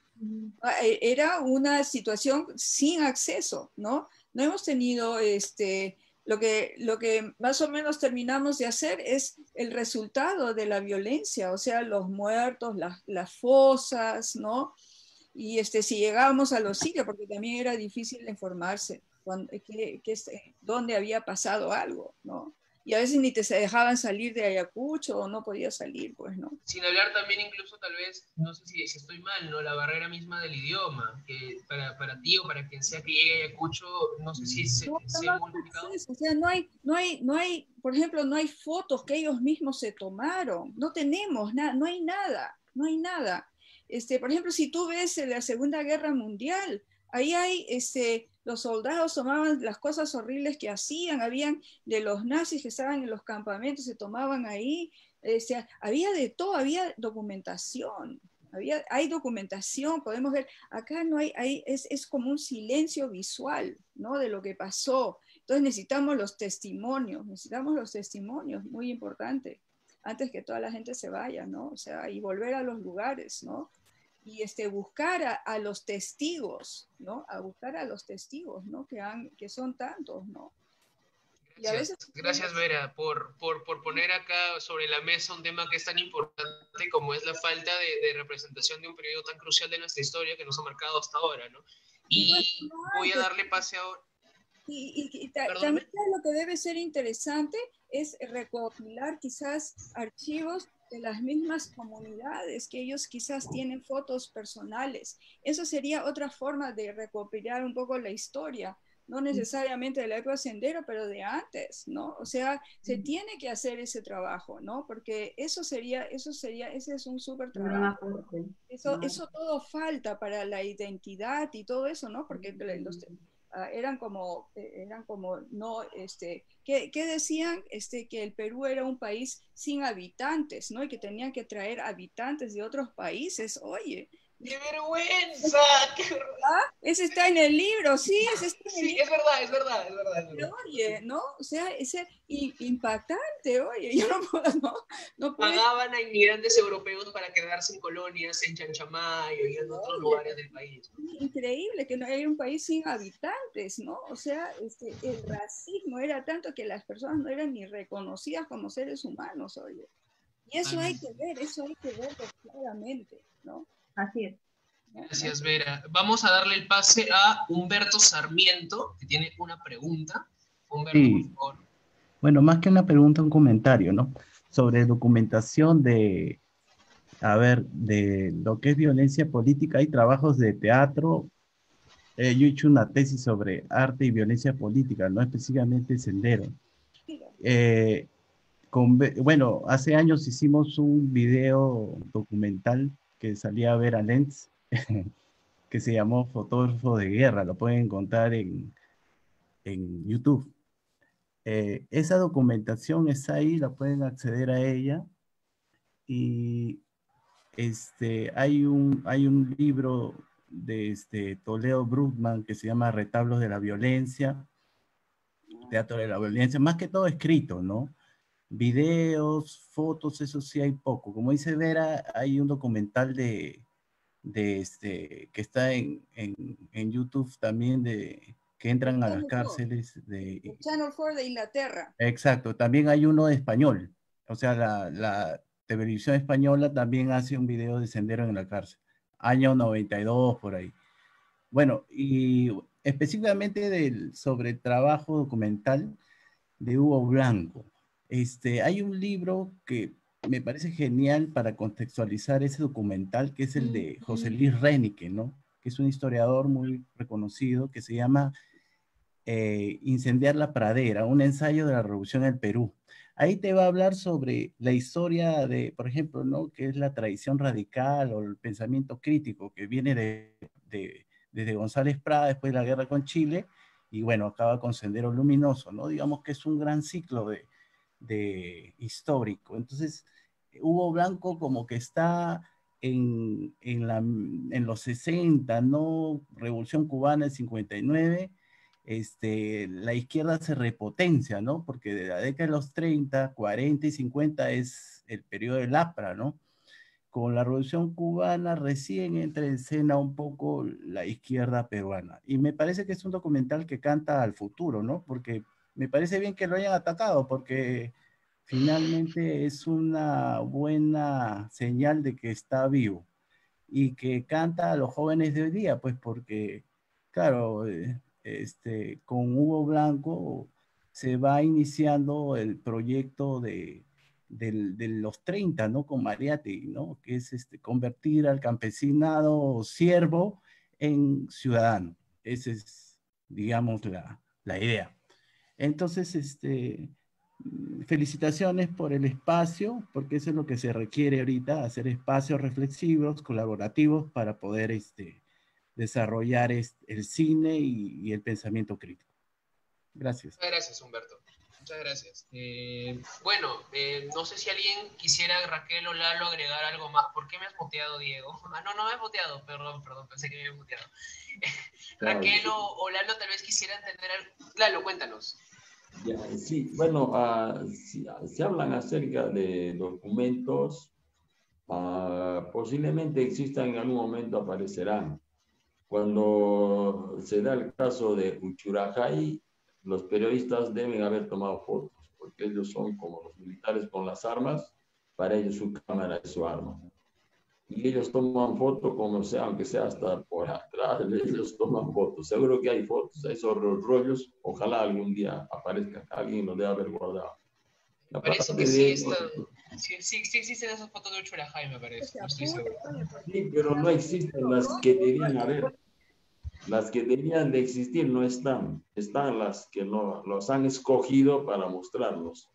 Era una situación sin acceso, ¿no? No hemos tenido, lo que más o menos terminamos de hacer es el resultado de la violencia, o sea, los muertos, las fosas, ¿no? Y si llegábamos a los sitios, porque también era difícil informarse dónde había pasado algo, ¿no? Y a veces ni te se dejaban salir de Ayacucho o no podías salir, pues, ¿no? Sin hablar también incluso tal vez, no sé si estoy mal, ¿no? La barrera misma del idioma, que para ti o para quien sea que llegue a Ayacucho, no sé si sea muy complicado. O sea, no hay, por ejemplo, no hay fotos que ellos mismos se tomaron, no tenemos nada, no hay nada. Por ejemplo, si tú ves la Segunda Guerra Mundial, ahí hay, los soldados tomaban las cosas horribles que hacían, habían de los nazis que estaban en los campamentos, se tomaban ahí, había de todo, había documentación, hay documentación, podemos ver, acá no es como un silencio visual, ¿no? De lo que pasó. Entonces necesitamos los testimonios, muy importante, antes que toda la gente se vaya, ¿no? O sea, y volver a los lugares, ¿no? Y buscar a los testigos, ¿no? A buscar a los testigos, ¿no? Que son tantos, ¿no? Y a veces... Gracias, Vera, por poner acá sobre la mesa un tema que es tan importante como es la falta de representación de un periodo tan crucial de nuestra historia que nos ha marcado hasta ahora, ¿no? Y voy a darle pase ahora... También lo que debe ser interesante es recopilar quizás archivos de las mismas comunidades, que ellos quizás tienen fotos personales. Eso sería otra forma de recopilar un poco la historia, no necesariamente de la época sendero, pero de antes, ¿no? O sea, se tiene que hacer ese trabajo, ¿no? Porque ese es un súper trabajo. Eso todo falta para la identidad y todo eso, ¿no? Porque eran como, no, ¿qué decían? Que el Perú era un país sin habitantes, ¿no? Y que tenían que traer habitantes de otros países. Oye, ¡qué vergüenza! ¡Qué vergüenza! ¿Ah? Ese está en el libro, sí, ese está en el libro. Es verdad, es verdad, es verdad. Pero, oye, ¿no? O sea, ese impactante, oye, yo no puedo. Pagaban a inmigrantes europeos para quedarse en colonias, en Chanchamayo y en otros lugares del país. Increíble que no hay un país sin habitantes, ¿no? O sea, el racismo era tanto que las personas no eran ni reconocidas como seres humanos, oye. Y eso hay que verlo claramente, ¿no? Así es. Gracias, Vera. Vamos a darle el pase a Humberto Sarmiento, que tiene una pregunta. Humberto, sí. por favor. Bueno, más que una pregunta, un comentario, ¿no? Sobre documentación de lo que es violencia política. Hay trabajos de teatro. Yo he hecho una tesis sobre arte y violencia política, no específicamente Sendero. Bueno, hace años hicimos un video documental que salía a Vera Lentz, que se llamó Fotógrafo de Guerra. Lo pueden encontrar en YouTube. Esa documentación está ahí, la pueden acceder a ella. Y hay un libro de Toledo Bruckmann que se llama Retablos de la Violencia, Teatro de la Violencia, más que todo escrito, ¿no? Videos, fotos, eso sí hay poco. Como dice Vera, hay un documental que está en YouTube también, que entran a las cárceles de Channel 4 de Inglaterra. Exacto, también hay uno de español. O sea, la televisión española también hace un video de Sendero en la cárcel. Año 92, por ahí. Bueno, y específicamente sobre el trabajo documental de Hugo Blanco. Hay un libro que me parece genial para contextualizar ese documental, que es el de José Luis Renique, ¿no? Que es un historiador muy reconocido, que se llama Incendiar la Pradera, un ensayo de la Revolución en el Perú. Ahí te va a hablar sobre la historia de, por ejemplo, ¿no? Que es la tradición radical o el pensamiento crítico que viene desde González Prada después de la guerra con Chile, y bueno, acaba con Sendero Luminoso, ¿no? Digamos que es un gran ciclo histórico. Entonces, Hugo Blanco como que está en los 60, ¿no? Revolución Cubana, el 59, la izquierda se repotencia, ¿no? Porque de la década de los 30, 40 y 50 es el periodo del APRA, ¿no? Con la Revolución Cubana recién entra en escena un poco la izquierda peruana. Y me parece que es un documental que canta al futuro, ¿no? Porque me parece bien que lo hayan atacado, porque finalmente es una buena señal de que está vivo y que canta a los jóvenes de hoy día, pues porque, claro, con Hugo Blanco se va iniciando el proyecto de los 30, ¿no? Con Mariátegui, ¿no? Que es convertir al campesinado siervo en ciudadano. Esa es, digamos, la idea. Entonces, felicitaciones por el espacio, porque eso es lo que se requiere ahorita, hacer espacios reflexivos, colaborativos, para poder desarrollar el cine y el pensamiento crítico. Gracias. Muchas gracias, Humberto. Muchas gracias. Bueno, no sé si alguien quisiera, Raquel o Lalo, agregar algo más. ¿Por qué me has muteado, Diego? Ah, no me has muteado. Perdón, pensé que me había muteado. Raquel o Lalo tal vez quisieran tener algo. Lalo, cuéntanos. Ya, sí, bueno, si hablan acerca de documentos, posiblemente existan, en algún momento aparecerán. Cuando se da el caso de Uchurajay, los periodistas deben haber tomado fotos, porque ellos son como los militares con las armas, para ellos su cámara es su arma. Y ellos toman fotos como sea, aunque sea hasta por atrás, ellos toman fotos. Seguro que hay fotos, esos rollos, ojalá algún día aparezcan, alguien los debe haber guardado. Parece que sí están. Sí existen esas fotos de Uchurajay, me parece. No estoy seguro. Sí, pero no existen las que deberían haber. Las que deberían de existir no están. Están las que no los han escogido para mostrarlos.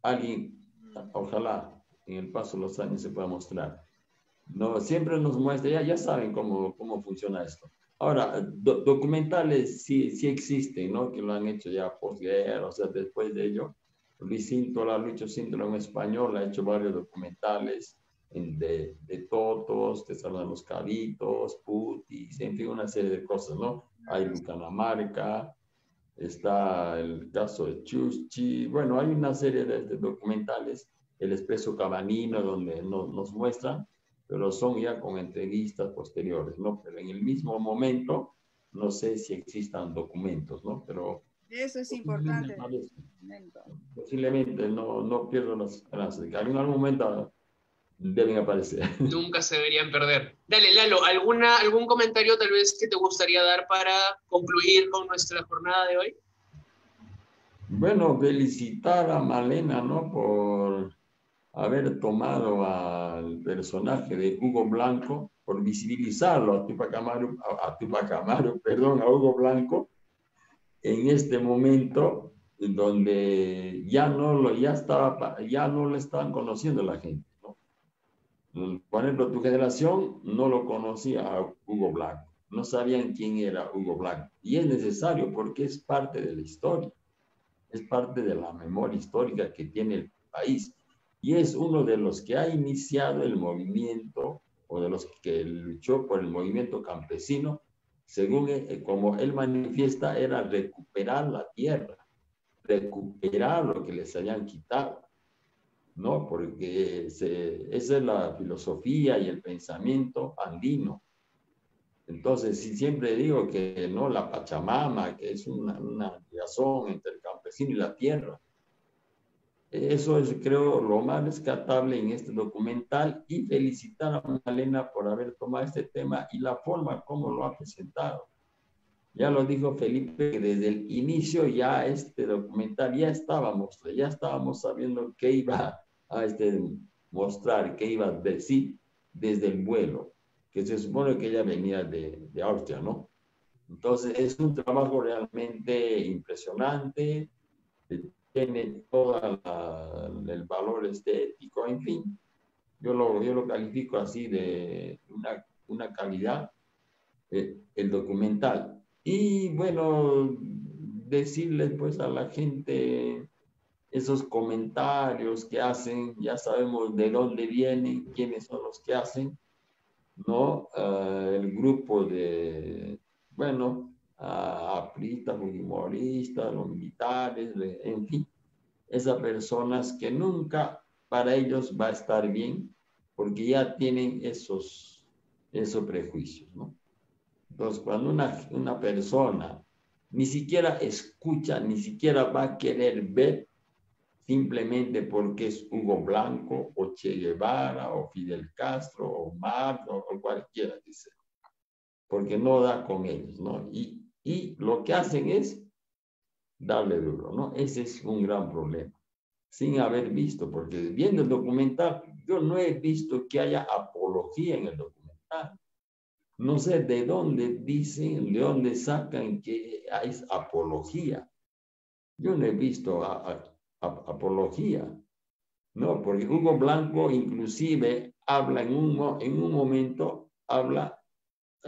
Alguien, ojalá en el paso de los años se pueda mostrar. No, siempre nos muestra, ya saben cómo funciona esto. Ahora, documentales sí existen, ¿no? Que lo han hecho ya posguerra, o sea, después de ello. Luis Síntola, Lucho Síntola, un español, ha hecho varios documentales de totos, te salvan los cabitos, putis, en fin, una serie de cosas, ¿no? Hay Lucanamarca, está el caso de Chuschi, bueno, hay una serie de documentales, El Expreso Cabanino, donde nos muestran, pero son ya con entrevistas posteriores, ¿no? Pero en el mismo momento, no sé si existan documentos, ¿no? Pero eso es importante. Posiblemente, no pierdo las esperanzas de que en algún momento deben aparecer. Nunca se deberían perder. Dale, Lalo, ¿algún comentario tal vez que te gustaría dar para concluir con nuestra jornada de hoy? Bueno, felicitar a Malena, ¿no? Por haber tomado al personaje de Hugo Blanco, por visibilizarlo a Tupac Amaru, a Hugo Blanco, en este momento donde ya no lo estaban conociendo la gente, ¿no? Por ejemplo, tu generación no lo conocía a Hugo Blanco, no sabían quién era Hugo Blanco, y es necesario porque es parte de la historia, es parte de la memoria histórica que tiene el país, y es uno de los que ha iniciado el movimiento, o de los que luchó por el movimiento campesino, según como él manifiesta, era recuperar la tierra, recuperar lo que les habían quitado, ¿no? Porque esa es la filosofía y el pensamiento andino. Entonces, sí, siempre digo que no, la Pachamama, que es una liaison entre el campesino y la tierra. Eso es, creo, lo más rescatable en este documental, y felicitar a Malena por haber tomado este tema y la forma como lo ha presentado. Ya lo dijo Felipe, que desde el inicio ya este documental ya estábamos sabiendo qué iba a mostrar, qué iba a decir desde el vuelo, que se supone que ella venía de Austria, ¿no? Entonces es un trabajo realmente impresionante, tiene todo el valor estético, en fin, yo lo califico así de una calidad, el documental. Y bueno, decirles pues a la gente, esos comentarios que hacen, ya sabemos de dónde vienen, quiénes son los que hacen, ¿no? El grupo de, bueno, apristas, fujimoristas, los militares, en fin, esas personas que nunca para ellos va a estar bien, porque ya tienen esos prejuicios, ¿no? Entonces, cuando una persona ni siquiera escucha, ni siquiera va a querer ver, simplemente porque es Hugo Blanco, o Che Guevara, o Fidel Castro, o Marx, o cualquiera que sea, porque no da con ellos, ¿no? Y lo que hacen es darle duro, ¿no? Ese es un gran problema, sin haber visto, porque viendo el documental, yo no he visto que haya apología en el documental. No sé de dónde dicen, de dónde sacan que es apología. Yo no he visto apología, ¿no? Porque Hugo Blanco inclusive habla en un momento, habla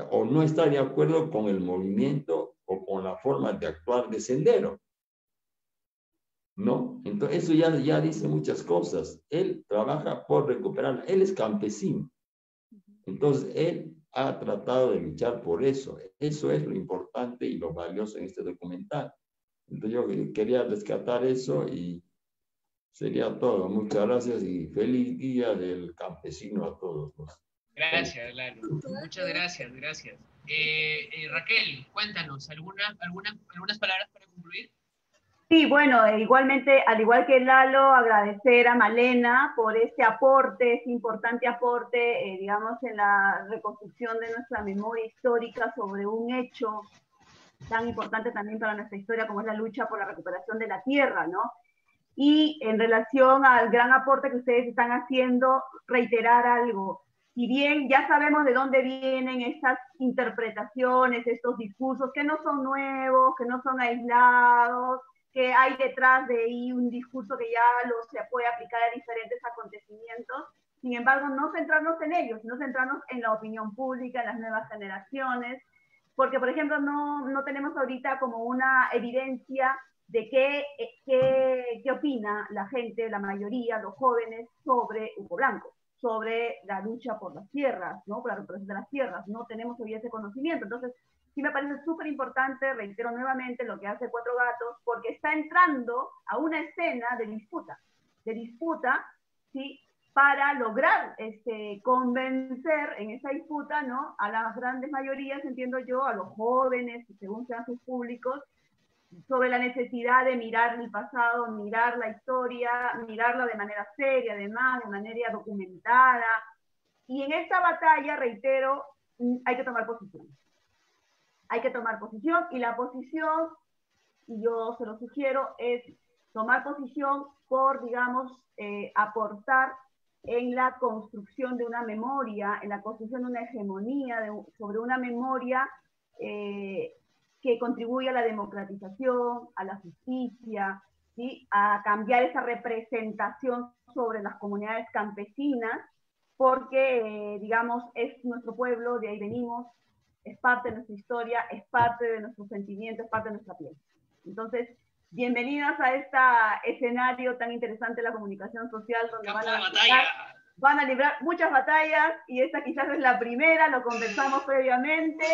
o no está de acuerdo con el movimiento o con la forma de actuar de Sendero, ¿no? Entonces eso ya dice muchas cosas. Él trabaja por recuperar, él es campesino. Entonces él ha tratado de luchar por eso. Eso es lo importante y lo valioso en este documental. Entonces yo quería rescatar eso y sería todo. Muchas gracias y feliz día del campesino a todos. Gracias, Lalo. Muchas gracias. Raquel, cuéntanos, ¿algunas palabras para concluir? Sí, bueno, igualmente, al igual que Lalo, agradecer a Malena por este aporte, este importante aporte, digamos, en la reconstrucción de nuestra memoria histórica sobre un hecho tan importante también para nuestra historia como es la lucha por la recuperación de la tierra, ¿no? Y en relación al gran aporte que ustedes están haciendo, reiterar algo. Si bien ya sabemos de dónde vienen estas interpretaciones, estos discursos, que no son nuevos, que no son aislados, que hay detrás de ahí un discurso que ya se puede aplicar a diferentes acontecimientos, sin embargo, no centrarnos en ellos, sino centrarnos en la opinión pública, en las nuevas generaciones, porque, por ejemplo, no tenemos ahorita como una evidencia de qué opina la gente, la mayoría, los jóvenes, sobre Hugo Blanco, sobre la lucha por las tierras, ¿no? Por la recuperación de las tierras. No tenemos hoy ese conocimiento. Entonces, sí me parece súper importante, reitero nuevamente lo que hace Cuatro Gatos, porque está entrando a una escena de disputa, ¿sí? Para lograr convencer en esa disputa, ¿no? A las grandes mayorías, entiendo yo, a los jóvenes, según sean sus públicos, sobre la necesidad de mirar el pasado, mirar la historia, mirarla de manera seria, además, de manera documentada. Y en esta batalla, reitero, hay que tomar posición. Hay que tomar posición, y la posición, y yo se lo sugiero, es tomar posición por, digamos, aportar en la construcción de una memoria, en la construcción de una hegemonía, sobre una memoria que contribuye a la democratización, a la justicia, ¿sí? A cambiar esa representación sobre las comunidades campesinas, porque, digamos, es nuestro pueblo, de ahí venimos, es parte de nuestra historia, es parte de nuestros sentimientos, es parte de nuestra piel. Entonces, bienvenidas a este escenario tan interesante de la comunicación social, donde van a librar muchas batallas, y esta quizás es la primera, lo conversamos previamente,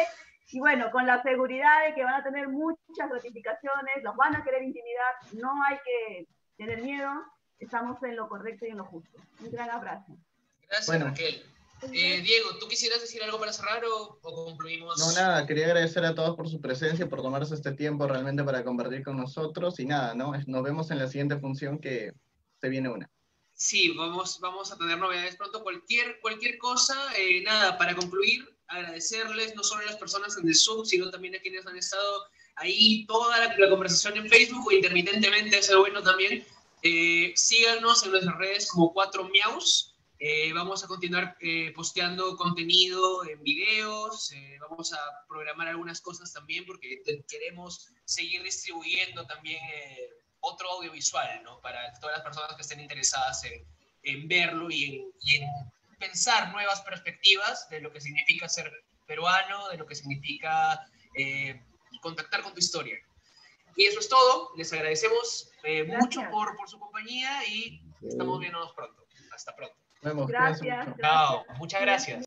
y bueno, con la seguridad de que van a tener muchas gratificaciones, los van a querer intimidar, no hay que tener miedo, estamos en lo correcto y en lo justo. Un gran abrazo. Gracias, Raquel. Diego, ¿tú quisieras decir algo para cerrar o concluimos? No, nada, quería agradecer a todos por su presencia, por tomarse este tiempo realmente para compartir con nosotros, y nada, ¿no? Nos vemos en la siguiente función, que se viene una. Sí, vamos a tener novedades pronto. Cualquier cosa, nada, para concluir, agradecerles no solo a las personas en el Zoom, sino también a quienes han estado ahí toda la conversación en Facebook, o intermitentemente, eso es bueno también. Síganos en nuestras redes como 4miaus. Vamos a continuar posteando contenido en videos, vamos a programar algunas cosas también, porque queremos seguir distribuyendo también otro audiovisual, ¿no? Para todas las personas que estén interesadas en verlo y en pensar nuevas perspectivas de lo que significa ser peruano, de lo que significa contactar con tu historia. Y eso es todo. Les agradecemos mucho por su compañía, y estamos viéndonos pronto. Hasta pronto. Nos vemos. Gracias. Chao. Muchas gracias.